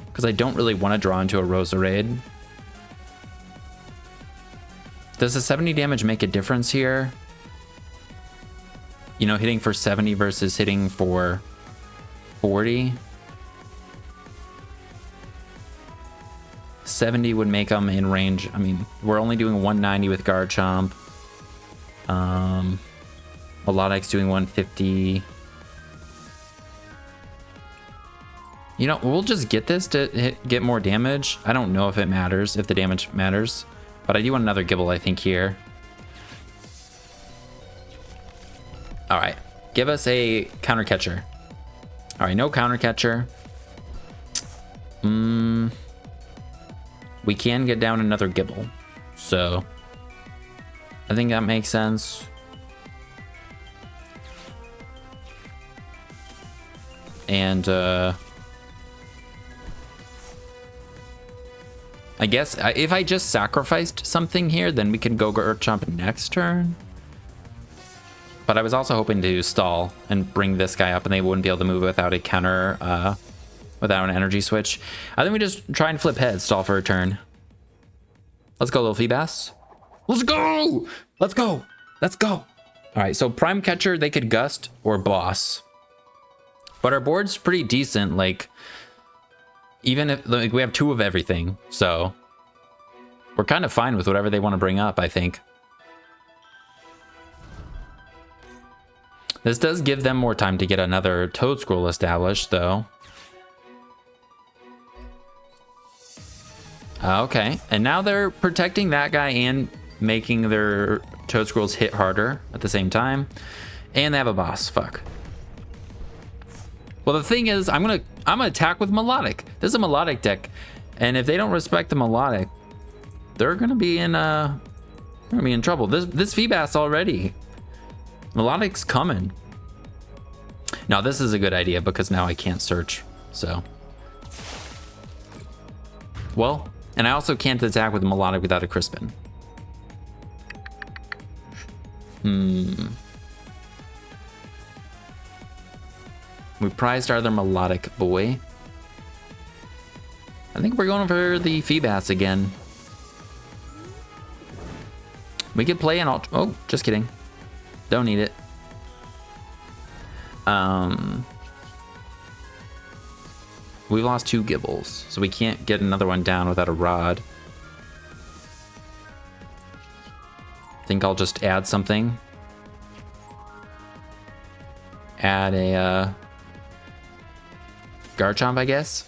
because I don't really want to draw into a Roserade. Does the 70 damage make a difference here? You know, hitting for 70 versus hitting for 40. 70 would make them in range. I mean, we're only doing 190 with Garchomp. Milotic's doing 150. You know, we'll just get this to get more damage. I don't know if it matters, if the damage matters. But I do want another Gible, I think, here. All right, give us a counter catcher. All right, no counter catcher. We can get down another Gible, so I think that makes sense. And I guess if I just sacrificed something here, then we can go Garchomp next turn. But I was also hoping to stall and bring this guy up, and they wouldn't be able to move without a counter, without an energy switch. I think we just try and flip heads, stall for a turn. Let's go, little Feebas. Let's go! Let's go! Let's go! All right, so Prime Catcher, they could Gust or Boss. But our board's pretty decent, like, even if like, we have 2 of everything, so we're kind of fine with whatever they want to bring up, I think. This does give them more time to get another Toedscruel established, though. Okay, and now they're protecting that guy and making their Toad Squirrels hit harder at the same time. And they have a boss. Fuck. Well, the thing is, I'm gonna attack with Milotic. This is a Milotic deck, and if they don't respect the Milotic, they're gonna be in trouble. This Feebas already. Milotic's coming. Now this is a good idea because now I can't search. So, well, and I also can't attack with Milotic without a Crispin. We prized our other Milotic boy. I think we're going for the Feebas again. We could play an alt. Oh, just kidding. Don't need it. We lost 2 Gibles, so we can't get another one down without a rod. I think I'll just add something. Add a Garchomp, I guess.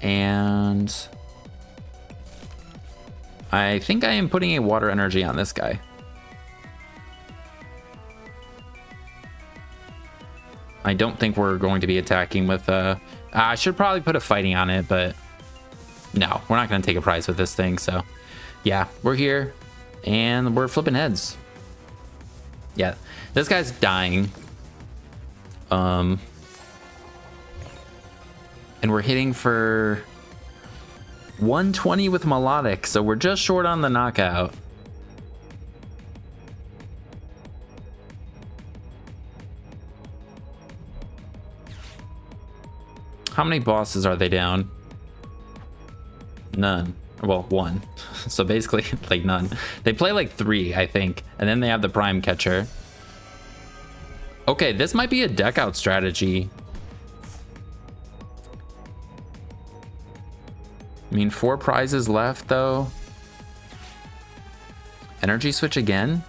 And I think I am putting a water energy on this guy. I don't think we're going to be attacking with I should probably put a fighting on it, but no, we're not going to take a prize with this thing. So yeah, we're here and we're flipping heads. Yeah, this guy's dying. And we're hitting for 120 with Milotic, so we're just short on the knockout. How many bosses are they down? None. Well, 1. So basically, like none. They play like 3, I think, and then they have the Prime Catcher. Okay, this might be a deck out strategy. I mean, 4 prizes left, though. Energy switch again?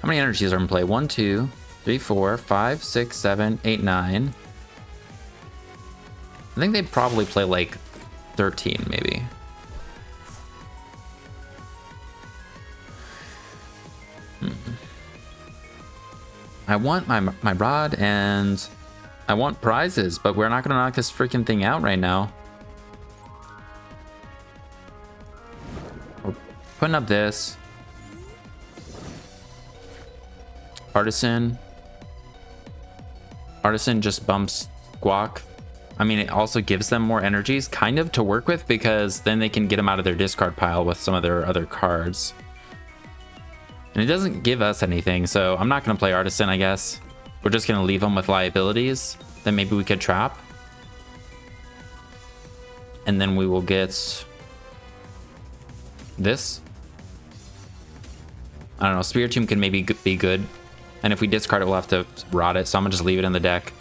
How many energies are in play? 1, 2, 3, 4, 5, 6, 7, 8, 9. I think they'd probably play like 13, maybe. I want my rod and I want prizes, but we're not gonna knock this freaking thing out right now. We're putting up this. Artisan just bumps Guac. I mean, it also gives them more energies, kind of, to work with, because then they can get them out of their discard pile with some of their other cards. And it doesn't give us anything, so I'm not going to play Artisan, I guess. We're just going to leave them with liabilities. Then maybe we could trap. And then we will get this. I don't know, Spiritomb can maybe be good. And if we discard it, we'll have to rot it, so I'm going to just leave it in the deck.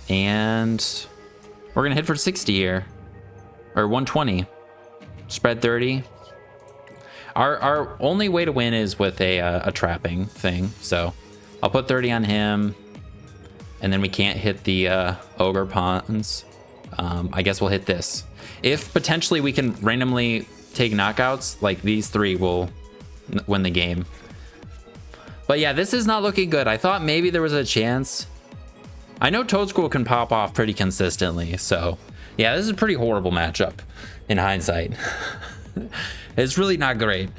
And we're going to hit for 60 here. Or 120. Spread 30. Our only way to win is with a trapping thing. So I'll put 30 on him. And then we can't hit the Ogre Pawns. I guess we'll hit this. If potentially we can randomly take knockouts, like these 3 will win the game. But yeah, this is not looking good. I thought maybe there was a chance. I know Toadsquirrel can pop off pretty consistently, so yeah, this is a pretty horrible matchup in hindsight. It's really not great.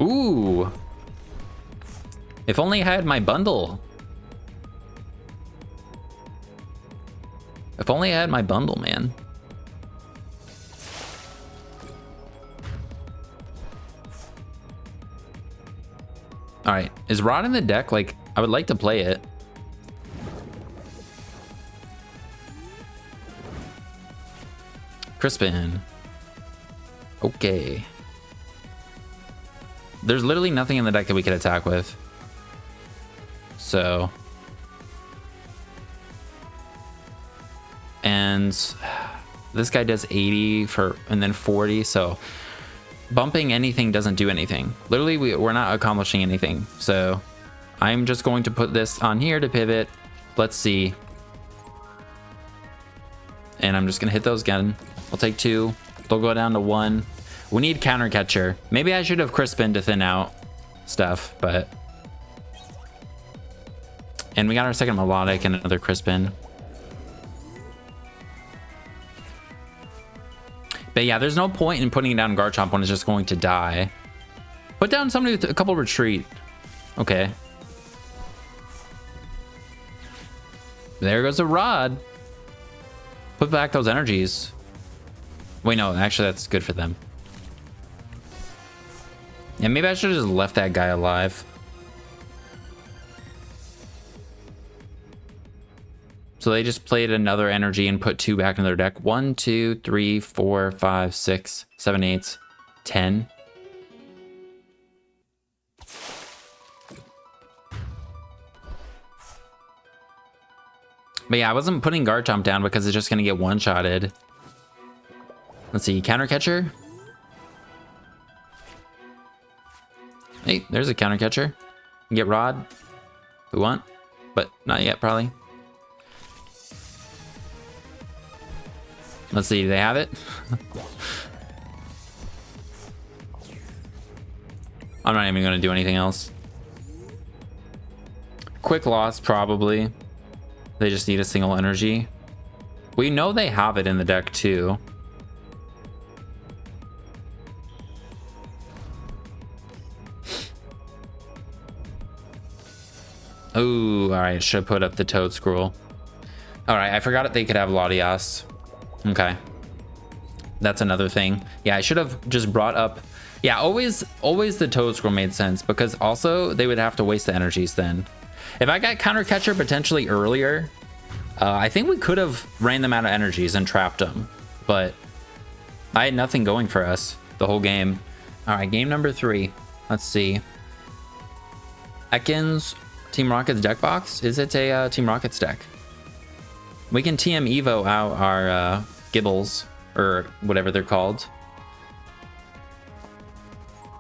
Ooh. If only I had my bundle. If only I had my bundle, man. All right, is Rod in the deck? Like, I would like to play it. Crispin. Okay. There's literally nothing in the deck that we could attack with. So. And this guy does 80 for, and then 40, so bumping anything doesn't do anything. Literally, we're not accomplishing anything. So I'm just going to put this on here to pivot. Let's see. And I'm just going to hit those again. We'll take 2. They'll go down to 1. We need counter catcher. Maybe I should have Crispin to thin out stuff, but... And we got our second Milotic and another Crispin. But yeah, there's no point in putting down Garchomp when it's just going to die. Put down somebody with a couple retreat. Okay. There goes a rod. Put back those energies. Wait, no, actually that's good for them. Yeah, maybe I should have just left that guy alive. So they just played another energy and put 2 back in their deck. 1, 2, 3, 4, 5, 6, 7, 8, 10. But yeah, I wasn't putting Garchomp down because it's just going to get one-shotted. Let's see, counter catcher. Hey, there's a counter catcher. Get Rod. We want, but not yet, probably. Let's see, do they have it? I'm not even going to do anything else. Quick loss, probably. They just need a single energy. We know they have it in the deck, too. Oh, alright, should have put up the Toad Scroll. Alright, I forgot that they could have Latias. Okay. That's another thing. Yeah, I should have just brought up... Yeah, always the Toad Scroll made sense, because also they would have to waste the energies then. If I got Counter Catcher potentially earlier, I think we could have ran them out of energies and trapped them, but I had nothing going for us the whole game. Alright, game number 3. Let's see. Ekans Team Rocket's deck box? Is it a Team Rocket's deck? We can TM Evo out our Gibles, or whatever they're called.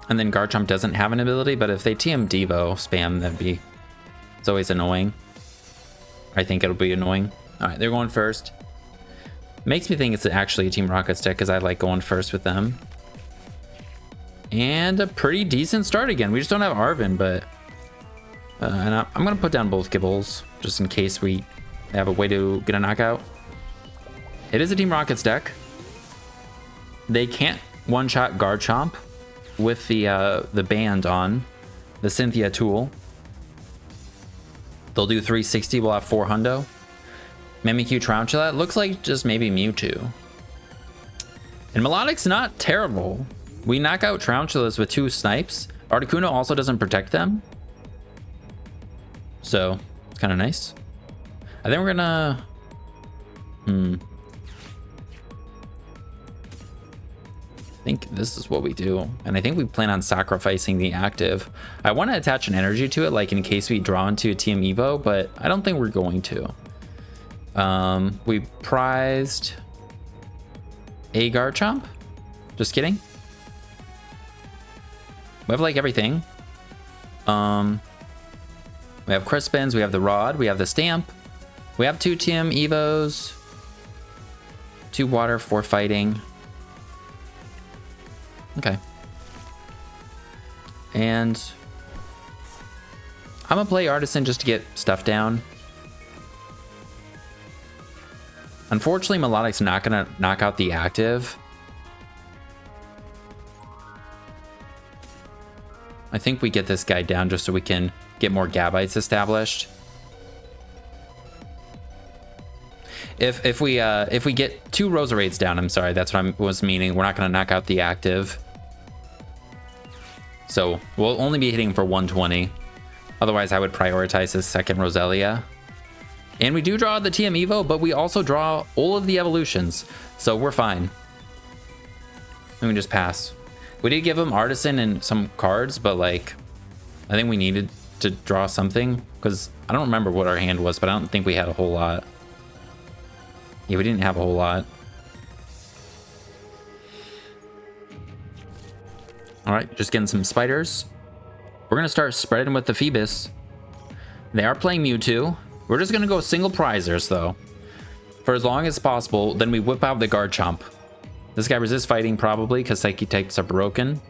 And then Garchomp doesn't have an ability, but if they TM Devo spam, that'd be... It's always annoying. I think it'll be annoying. Alright, they're going first. Makes me think it's actually a Team Rocket's deck, because I like going first with them. And a pretty decent start again. We just don't have Arven, but... and I'm going to put down both Gibles, just in case we have a way to get a knockout. It is a Team Rocket's deck. They can't one-shot Garchomp with the band on, the Cynthia tool. They'll do 360, we'll have 4 hundo. Mimikyu Tarantula, it looks like just maybe Mewtwo. And Milotic's not terrible. We knock out Tarantulas with 2 snipes. Articuno also doesn't protect them. So, it's kind of nice. I think we're gonna... I think this is what we do. And I think we plan on sacrificing the active. I want to attach an energy to it, like in case we draw into a TM Evo, but I don't think we're going to. We prized a Garchomp. Just kidding. We have like everything. We have Crispins, we have the Rod, we have the Stamp. We have 2 TM Evos. 2 water, 4 fighting. Okay. And I'm gonna play Artisan just to get stuff down. Unfortunately, Milotic's not gonna knock out the active. I think we get this guy down just so we can get more Gabites established. If we get 2 Roserades down, I'm sorry, that's what I was meaning. We're not gonna knock out the active. So we'll only be hitting for 120. Otherwise, I would prioritize this second Roselia. And we do draw the TM Evo, but we also draw all of the evolutions. So we're fine. We can just pass. We did give him Artisan and some cards, but like, I think we needed to draw something. Because I don't remember what our hand was, but I don't think we had a whole lot. Yeah, we didn't have a whole lot. All right, just getting some spiders. We're going to start spreading with the Feebas. They are playing Mewtwo. We're just going to go single prizers, though, for as long as possible. Then we whip out the Garchomp. This guy resists fighting, probably, because Psychic types are broken.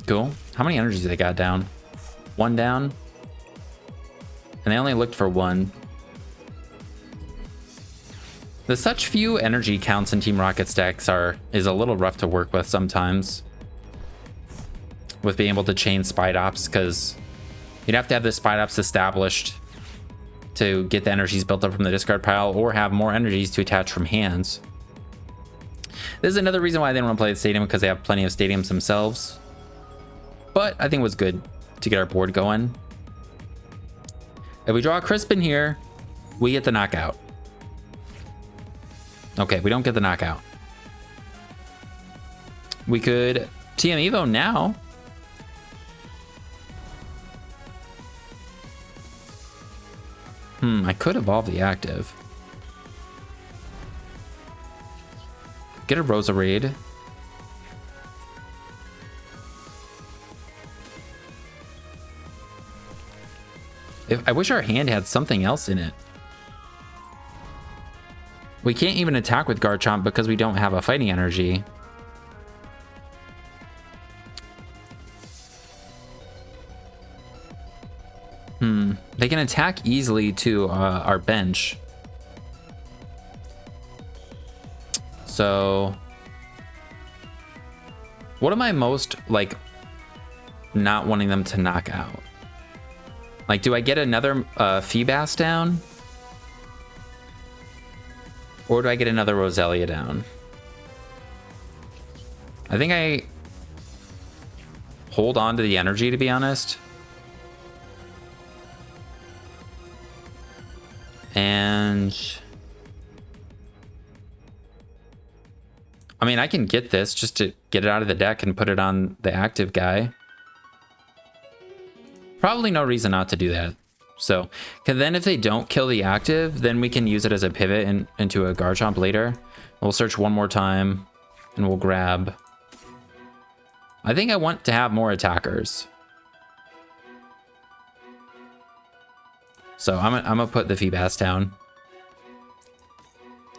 Cool. How many energies they got down? One down. And they only looked for one. The such few energy counts in Team Rocket's decks is a little rough to work with sometimes. With being able to chain Spidops, because you'd have to have the Spidops established to get the energies built up from the discard pile, or have more energies to attach from hands. This is another reason why they don't want to play the stadium, because they have plenty of stadiums themselves. But I think it was good to get our board going. If we draw a Crispin here, we get the knockout. Okay, we don't get the knockout. We could TM Evo now. I could evolve the active. Get a Roserade. I wish our hand had something else in it. We can't even attack with Garchomp because we don't have a fighting energy. They can attack easily to our bench. So what am I most like not wanting them to knock out? Like, do I get another Feebas down? Or do I get another Roselia down? I think I hold on to the energy, to be honest. And I mean, I can get this just to get it out of the deck and put it on the active guy. Probably no reason not to do that. So, cause then if they don't kill the active, then we can use it as a pivot into a Garchomp later. We'll search one more time and we'll grab. I think I want to have more attackers. So I'm gonna put the Feebas down.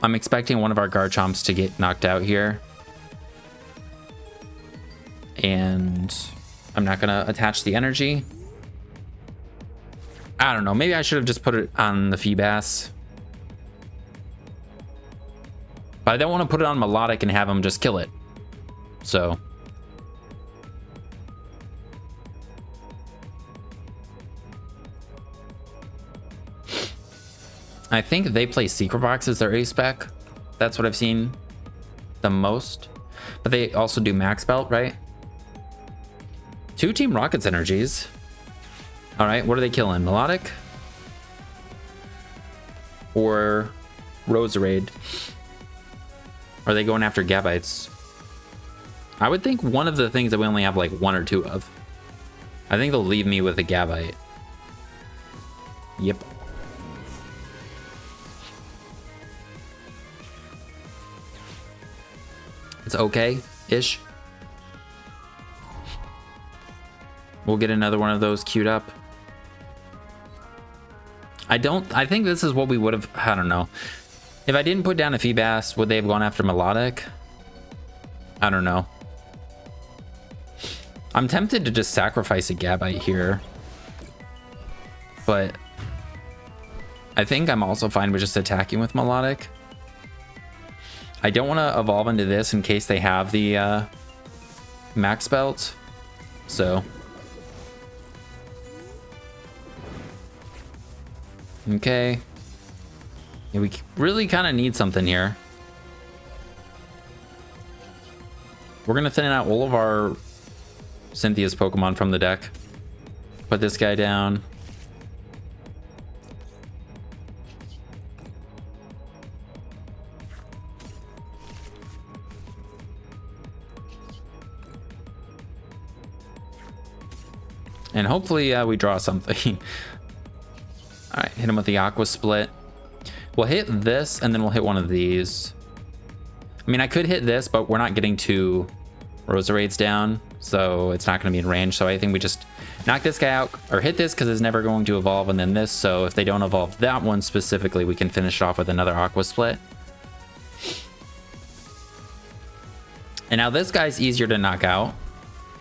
I'm expecting one of our Garchomps to get knocked out here. And I'm not gonna attach the energy. I don't know, maybe I should have just put it on the Feebas. But I don't want to put it on Milotic and have him just kill it. So I think they play Secret Box as their A-Spec. That's what I've seen the most. But they also do Max Belt, right? 2 Team Rocket's energies. All right, what are they killing? Milotic? Or Roserade? Are they going after Gabites? I would think one of the things that we only have like 1 or 2 of. I think they'll leave me with a Gabite. Yep. It's okay-ish. We'll get another one of those queued up. I think this is what we would have, I don't know. If I didn't put down a Feebas, would they have gone after Milotic? I don't know. I'm tempted to just sacrifice a Gabite here. But I think I'm also fine with just attacking with Milotic. I don't want to evolve into this in case they have the Max Belt. So. Okay. Yeah, we really kind of need something here. We're going to thin out all of our Cynthia's Pokemon from the deck. Put this guy down. And hopefully we draw something. All right, hit him with the Aqua Split. We'll hit this and then we'll hit one of these. I mean, I could hit this, but we're not getting two Roserades down, so it's not going to be in range. So I think we just knock this guy out, or hit this because it's never going to evolve, and then this. So if they don't evolve that one specifically, we can finish it off with another Aqua Split. And now this guy's easier to knock out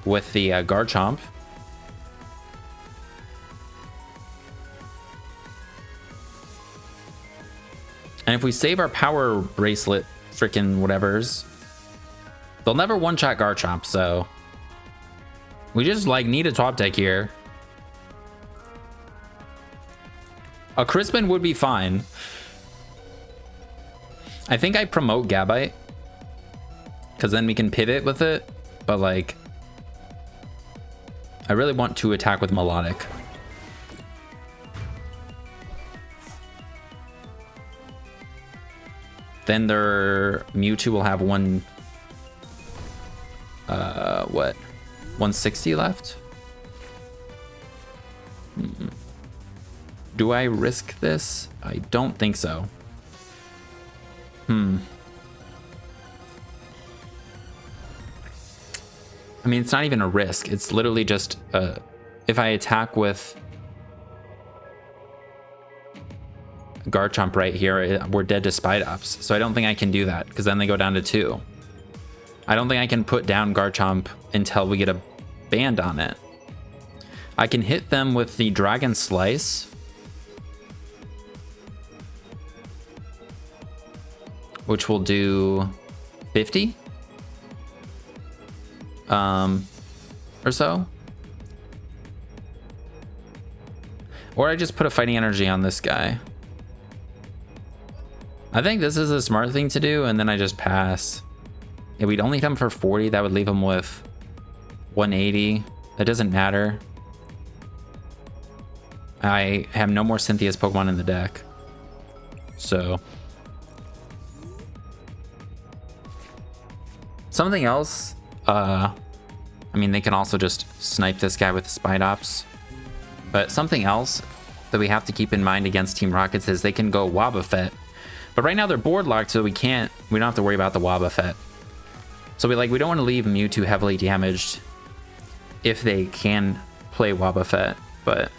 with the Garchomp. And if we save our power bracelet, freaking whatever's, they'll never one-shot Garchomp, so we just like need a top deck here. A Crispin would be fine. I think I promote Gabite, because then we can pivot with it, but like, I really want to attack with Milotic. Then their Mewtwo will have one, what, 160 left? Do I risk this? I don't think so. I mean, it's not even a risk. It's literally just, if I attack with Garchomp right here, we're dead to Spiritomb. So I don't think I can do that, because then they go down to 2. I don't think I can put down Garchomp until we get a band on it. I can hit them with the Dragon Slice, which will do 50 or so. Or I just put a Fighting Energy on this guy. I think this is a smart thing to do, and then I just pass. Yeah, we'd only hit him for 40. That would leave him with 180. That doesn't matter. I have no more Cynthia's Pokemon in the deck. So something else, I mean, they can also just snipe this guy with the Spiritomb. But something else that we have to keep in mind against Team Rockets is they can go Wobbuffet. But right now they're board locked, so we don't have to worry about the Wobbuffet. So we don't want to leave Mewtwo heavily damaged if they can play Wobbuffet, but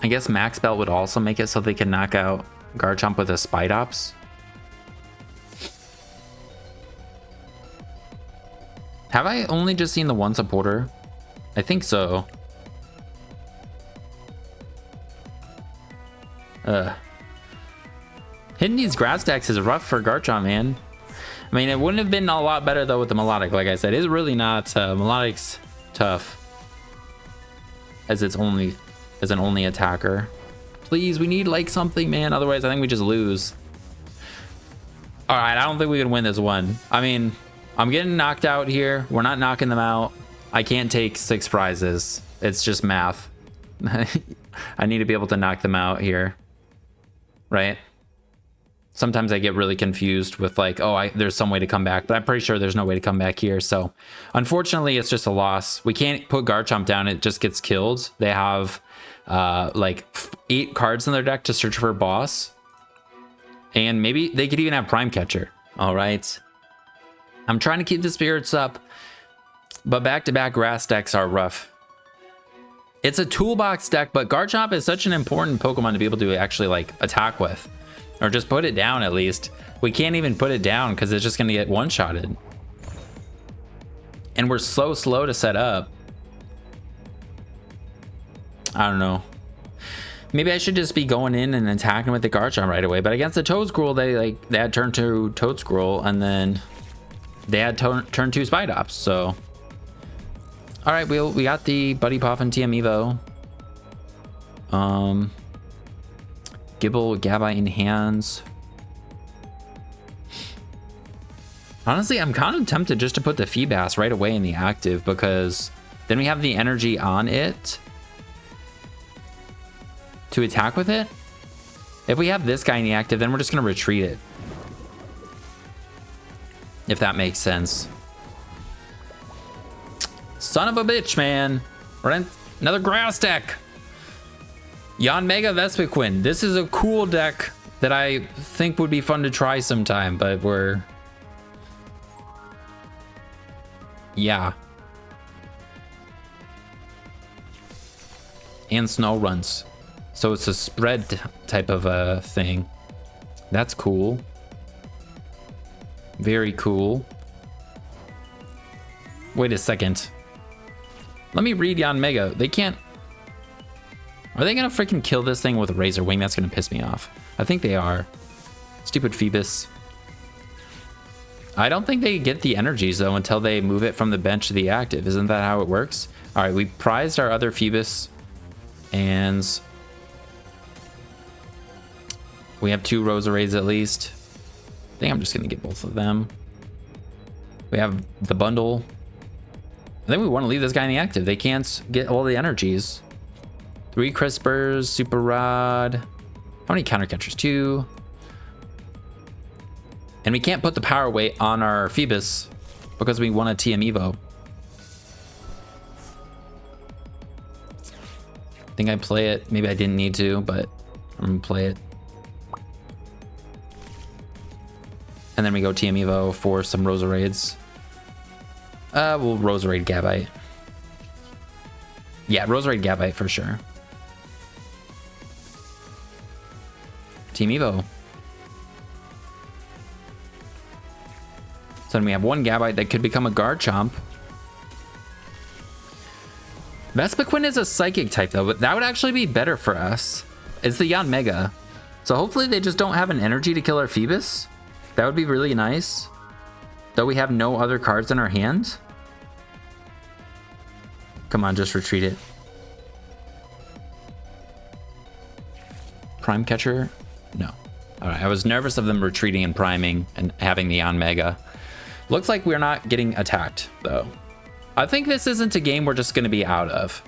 I guess Max Bell would also make it so they can knock out Garchomp with a Spiritomb. Have I only just seen the one supporter? I think so. Hitting these grass decks is rough for Garchomp, man. I mean, it wouldn't have been a lot better though with the Milotic. Like I said, it's really not. Milotic's tough as an only attacker. Please, we need like something, man. Otherwise, I think we just lose. All right, I don't think we can win this one. I mean, I'm getting knocked out here. We're not knocking them out. I can't take 6 prizes. It's just math. I need to be able to knock them out here. Right? Sometimes I get really confused with like, oh, there's some way to come back, but I'm pretty sure there's no way to come back here. So unfortunately, it's just a loss. We can't put Garchomp down. It just gets killed. They have like 8 cards in their deck to search for a boss. And maybe they could even have Prime Catcher. All right. I'm trying to keep the spirits up, but back-to-back grass decks are rough. It's a toolbox deck, but Garchomp is such an important Pokemon to be able to actually like attack with, or just put it down at least. We can't even put it down because it's just going to get one-shotted. And we're so slow to set up. I don't know. Maybe I should just be going in and attacking with the Garchomp right away. But against the Toedscruel, they had turn 2 Toedscruel, and then they had turn 2 Spiritomb. So, all right, we got the Buddy Poffin TEF Evo. Gible, Gabite in hands. Honestly, I'm kind of tempted just to put the Feebas right away in the active, because then we have the energy on it to attack with it. If we have this guy in the active, then we're just going to retreat it. If that makes sense. son of a bitch, man. We're in another grass deck. Yanmega Vespiquen. This is a cool deck that I think would be fun to try sometime, but we're... yeah. And snow runs. So it's a spread type of a thing. That's cool. Very cool. Wait a second. Let me read Yanmega. They can't... are they gonna freaking kill this thing with a Razor Wing? That's gonna piss me off. I think they are. Stupid Feebas. I don't think they get the energies though until they move it from the bench to the active. Isn't that how it works? All right, we prized our other Feebas, and we have 2 Roserades at least. I think I'm just gonna get both of them. We have the bundle. I think we want to leave this guy in the active. They can't get all the energies. 3 Crispers, Super Rod. How many counter catchers? 2. And we can't put the power weight on our Feebas because we want a TM Evo. I think I play it. Maybe I didn't need to, but I'm gonna play it. And then we go TM Evo for some Roserades. We'll Roserade Gabite. Yeah, Roserade Gabite for sure. Team Evo. So then we have 1 Gabite that could become a Garchomp. Vespiquen is a Psychic type though, but that would actually be better for us. It's the Yanmega. So hopefully they just don't have an energy to kill our Feebas. That would be really nice. Though we have no other cards in our hand. Come on, just retreat it. Prime Catcher? No. Alright, I was nervous of them retreating and priming and having the Yanmega. Looks like we're not getting attacked, though. I think this isn't a game we're just going to be out of.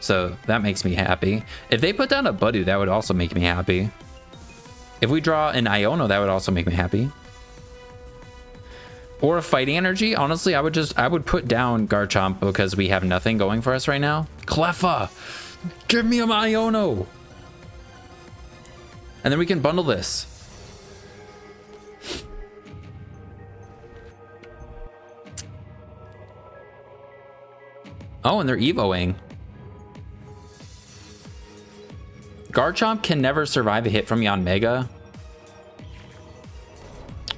So that makes me happy. If they put down a Budu, that would also make me happy. If we draw an Iono, that would also make me happy. Or a Fighting Energy. Honestly, I would put down Garchomp because we have nothing going for us right now. Cleffa! Give me a Iono! And then we can bundle this. Oh, and they're Evoing. Garchomp can never survive a hit from Yanmega.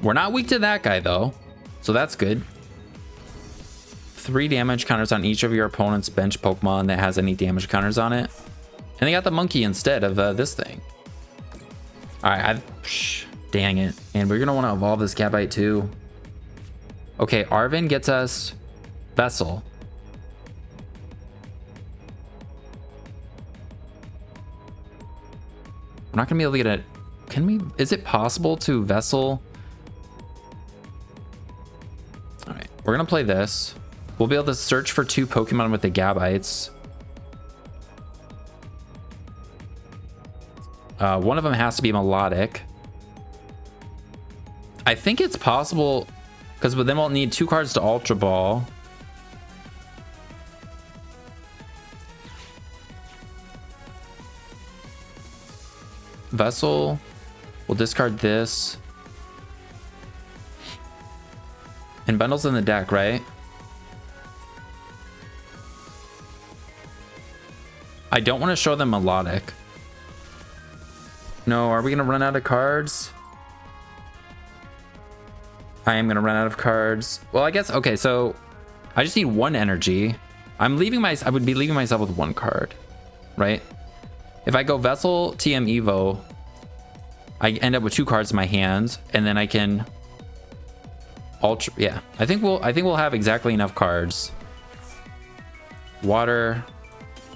We're not weak to that guy, though. So that's good. 3 damage counters on each of your opponent's bench Pokemon that has any damage counters on it. And they got the monkey instead of this thing. Alright, dang it. And we're going to want to evolve this Gabite too. Okay, Arven gets us Vessel. We're not going to be able to get it. Can we? Is it possible to Vessel? Alright, we're going to play this. We'll be able to search for 2 Pokemon with the Gabites. One of them has to be Milotic. I think it's possible, because then we'll need 2 cards to Ultra Ball. Vessel. We'll discard this. And bundles in the deck, right? I don't want to show them Milotic. No, are we going to run out of cards? I am going to run out of cards. Well, I guess, okay, so I just need 1 energy. I would be leaving myself with 1 card, right? If I go Vessel, TM Evo, I end up with 2 cards in my hands, and then I can Ultra, yeah. I think we'll have exactly enough cards. Water,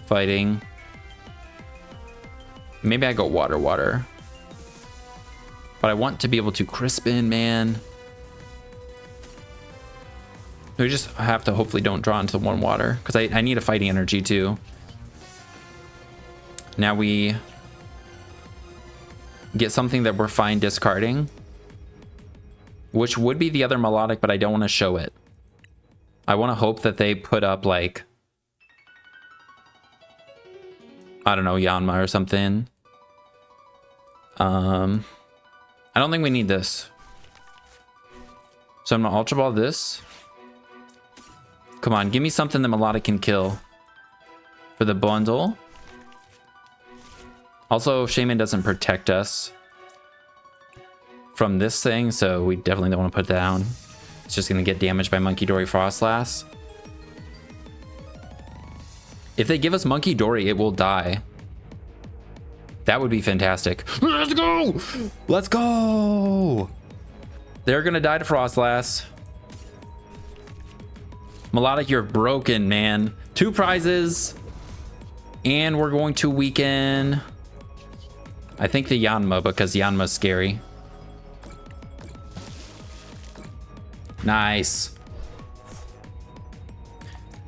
Fighting. Maybe I go water. But I want to be able to Crispin, man. We just have to hopefully don't draw into 1 water, because I need a Fighting Energy too. Now we get something that we're fine discarding, which would be the other Milotic, but I don't want to show it. I want to hope that they put up like I don't know, Yanma or something. I don't think we need this. So I'm gonna Ultra Ball this. Come on, give me something that Milotic can kill for the bundle. Also, Shaymin doesn't protect us from this thing, so we definitely don't want to put that down. It's just gonna get damaged by Monkey Dory Frostlass. If they give us Monkey Dory, it will die. That would be fantastic. Let's go! Let's go! They're gonna die to Frostlass. Milotic, you're broken, man. 2 prizes. And we're going to weaken, I think, the Yanma, because Yanma's scary. Nice.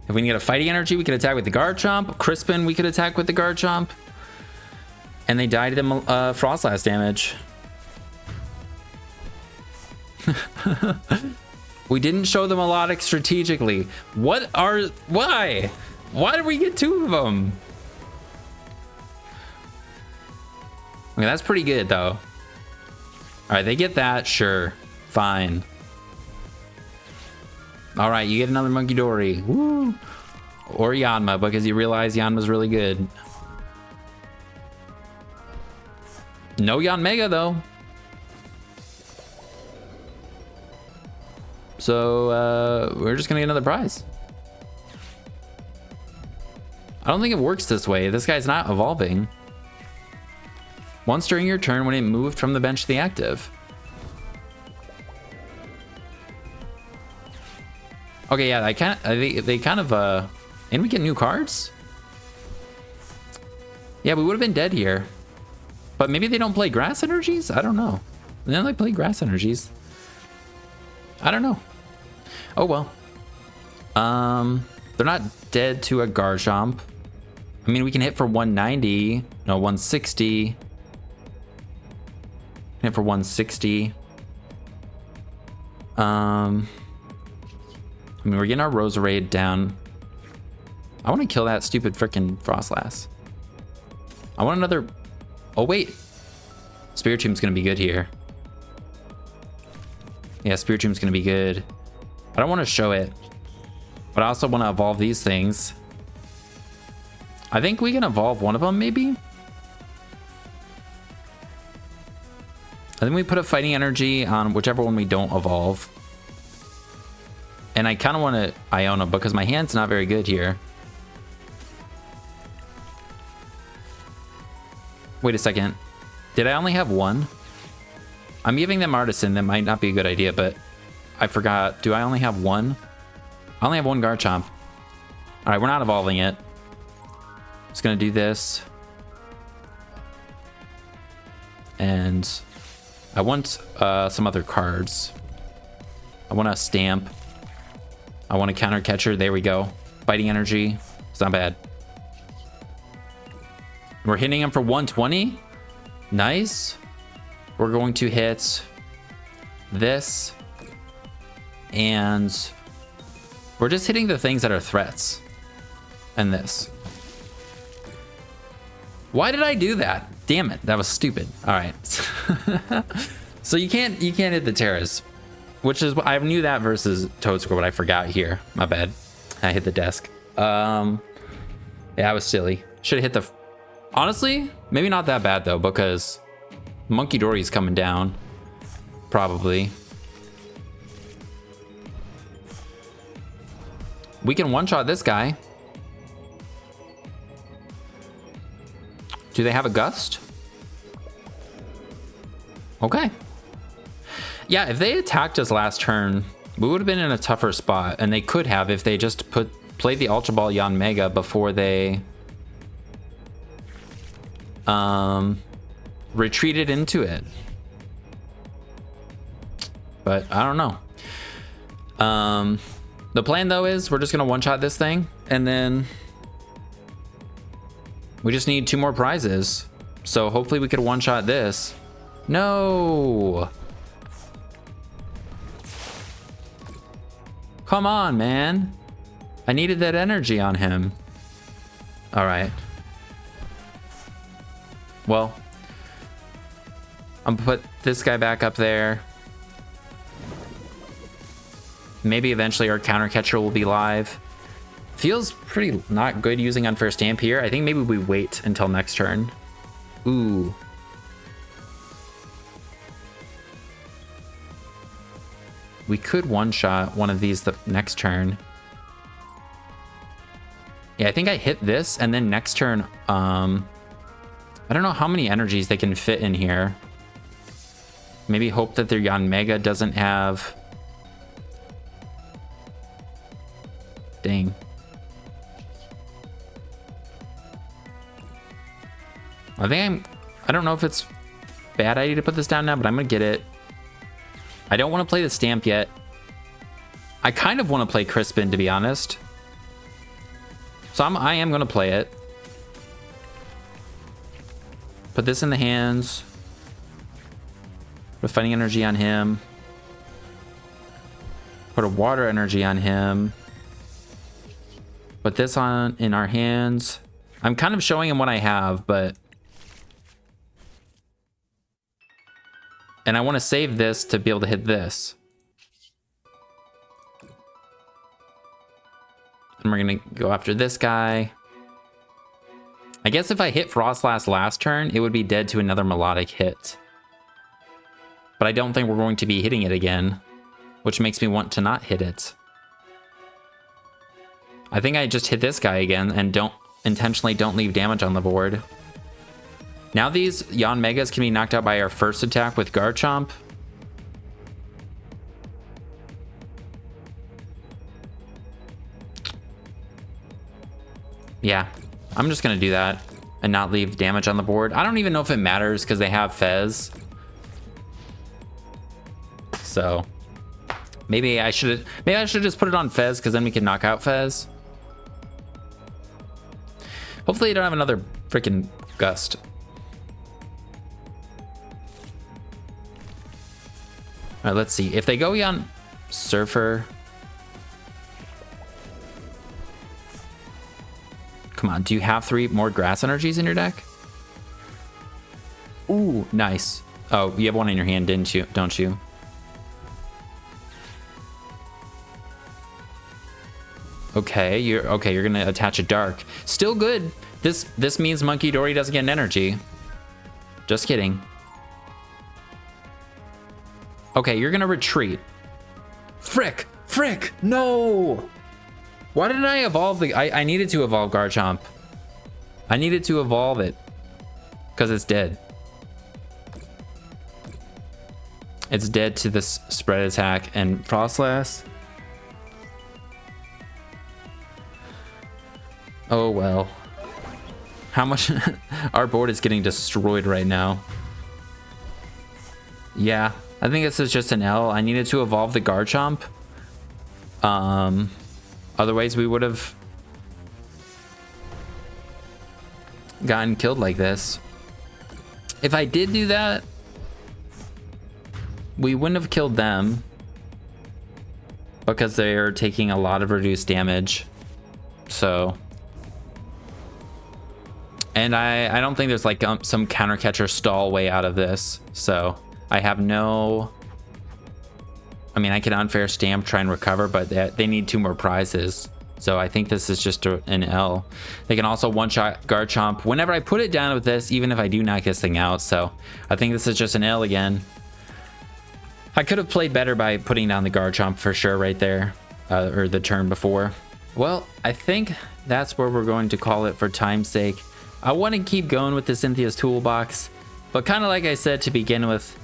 If we can get a fighting energy, we could attack with the Garchomp. Crispin, we could attack with the Garchomp. And they died to the Frostlass damage. We didn't show the Milotic strategically. Why? Why did we get 2 of them? I mean, that's pretty good, though. All right, they get that. Sure. Fine. All right, you get another Monkey Dory. Woo! Or Yanma, because you realize Yanma's really good. No Yanmega, though. So, we're just gonna get another prize. I don't think it works this way. This guy's not evolving. Once during your turn when it moved from the bench to the active. Okay, yeah, they kind of, and we get new cards? Yeah, we would have been dead here. But maybe they don't play grass energies? I don't know. Then they play grass energies. I don't know. Oh, well. They're not dead to a Garchomp. I mean, we can hit for 190. No, 160. Hit for 160. I mean, we're getting our Roserade down. I want to kill that stupid freaking Frostlass. I want another... Oh, wait. Spiritomb's going to be good here. Yeah, Spiritomb's going to be good. I don't want to show it. But I also want to evolve these things. I think we can evolve one of them, maybe? I think we put a fighting energy on whichever one we don't evolve. And I kind of want to Iono because my hand's not very good here. Wait a second. Did I only have one? I'm giving them Artisan. That might not be a good idea, but I forgot. Do I only have one? I only have one Garchomp. All right, we're not evolving it. Just gonna do this. And I want some other cards. I want a Stamp. I want a Counter Catcher. There we go. Fighting Energy. It's not bad. We're hitting him for 120. Nice. We're going to hit this. And we're just hitting the things that are threats. And this. Why did I do that? Damn it. That was stupid. All right. So you can't hit the Terras. Which is, I knew that versus Toadscore, but I forgot here. My bad. I hit the desk. Yeah, I was silly. Should have hit the... Honestly, maybe not that bad, though, because Monkey Dory's coming down. Probably. We can one-shot this guy. Do they have a Gust? Okay. Yeah, if they attacked us last turn, we would have been in a tougher spot, and they could have if they just played the Ultra Ball Yanmega before they retreated into it. But I don't know. The plan though is we're just gonna one-shot this thing, and then we just need 2 more prizes. So hopefully we could one-shot this. No. Come on, man. I needed that energy on him. All right. well, I'm gonna put this guy back up there. Maybe eventually our counter catcher will be live. Feels pretty not good using Unfair Stamp here. I think maybe we wait until next turn. Ooh. We could one-shot one of these the next turn. Yeah, I think I hit this, and then next turn, I don't know how many energies they can fit in here. Maybe hope that their Yanmega doesn't have... Dang. I don't know if it's bad idea to put this down now, but I'm gonna get it. I don't want to play the stamp yet. I kind of want to play Crispin, to be honest. So I am gonna play it. Put this in the hands. Put a fighting energy on him. Put a water energy on him. Put this on in our hands. I'm kind of showing him what I have, but... And I want to save this to be able to hit this. And we're going to go after this guy. I guess if I hit Frostlass last turn, it would be dead to another Milotic hit. But I don't think we're going to be hitting it again, which makes me want to not hit it. I think I just hit this guy again and intentionally don't leave damage on the board. Now these Yanmegas can be knocked out by our first attack with Garchomp. Yeah, I'm just gonna do that and not leave damage on the board. I don't even know if it matters because they have Fez. So maybe I should just put it on Fez because then we can knock out Fez. Hopefully you don't have another freaking Gust. All right, let's see. If they go on Surfer. Come on, do you have 3 more grass energies in your deck? Ooh, nice. Oh, you have one in your hand, don't you? Okay, you're gonna attach a dark. Still good. This means Monkey Dory doesn't get an energy. Just kidding. Okay, you're gonna retreat. Frick! No! Why didn't I evolve the... I needed to evolve Garchomp. I needed to evolve it. Because it's dead. It's dead to this spread attack and Frostlass. Oh well. How much... Our board is getting destroyed right now. Yeah, I think this is just an L. I needed to evolve the Garchomp. Otherwise we would have gotten killed like this. If I did do that, we wouldn't have killed them because they're taking a lot of reduced damage. So, and I don't think there's like some counter catcher stall way out of this. So I have no... I mean, I can unfair stamp, try and recover, but they need 2 more prizes. So I think this is just an L. They can also one-shot Garchomp whenever I put it down with this, even if I do knock this thing out. So I think this is just an L again. I could have played better by putting down the Garchomp for sure right there, or the turn before. Well, I think that's where we're going to call it for time's sake. I want to keep going with the Cynthia's Toolbox, but kind of like I said to begin with,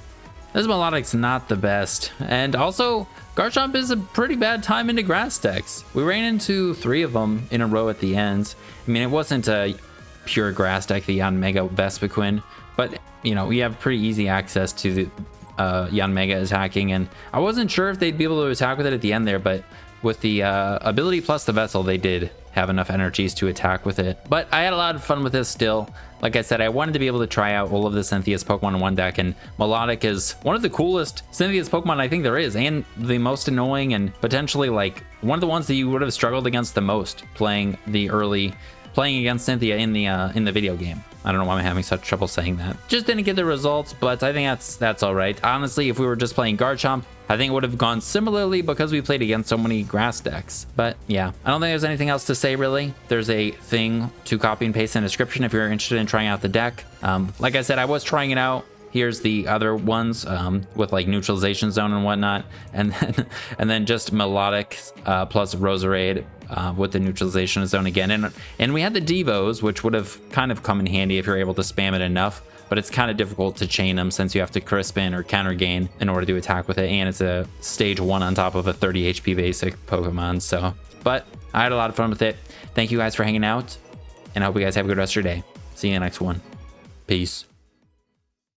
this Milotic's not the best. And also, Garchomp is a pretty bad time into grass decks. We ran into 3 of them in a row at the ends. I mean, it wasn't a pure grass deck, the Yanmega Vespiquen, but, you know, we have pretty easy access to the Yanmega attacking, and I wasn't sure if they'd be able to attack with it at the end there, but with the ability plus the Vessel, they did have enough energies to attack with it. But I had a lot of fun with this still. Like I said, I wanted to be able to try out all of the Cynthia's Pokemon in one deck, and Milotic is one of the coolest Cynthia's Pokemon I think there is, and the most annoying, and potentially like one of the ones that you would have struggled against the most playing the early playing against Cynthia in the video game. I don't know why I'm having such trouble saying that. Just didn't get the results, but I think that's all right. Honestly, if we were just playing Garchomp, I think it would have gone similarly because we played against so many grass decks. But yeah, I don't think there's anything else to say really. There's a thing to copy and paste in the description if you're interested in trying out the deck. Like I said, I was trying it out. Here's the other ones with like neutralization zone and whatnot, and then just Milotic plus Roserade with the neutralization zone again, and we had the Devos, which would have kind of come in handy if you're able to spam it enough, but it's kind of difficult to chain them since you have to Crispin or counter gain in order to attack with it, and it's a stage 1 on top of a 30 HP basic Pokemon. So, but I had a lot of fun with it. Thank you guys for hanging out, and I hope you guys have a good rest of your day. See you in the next one. Peace.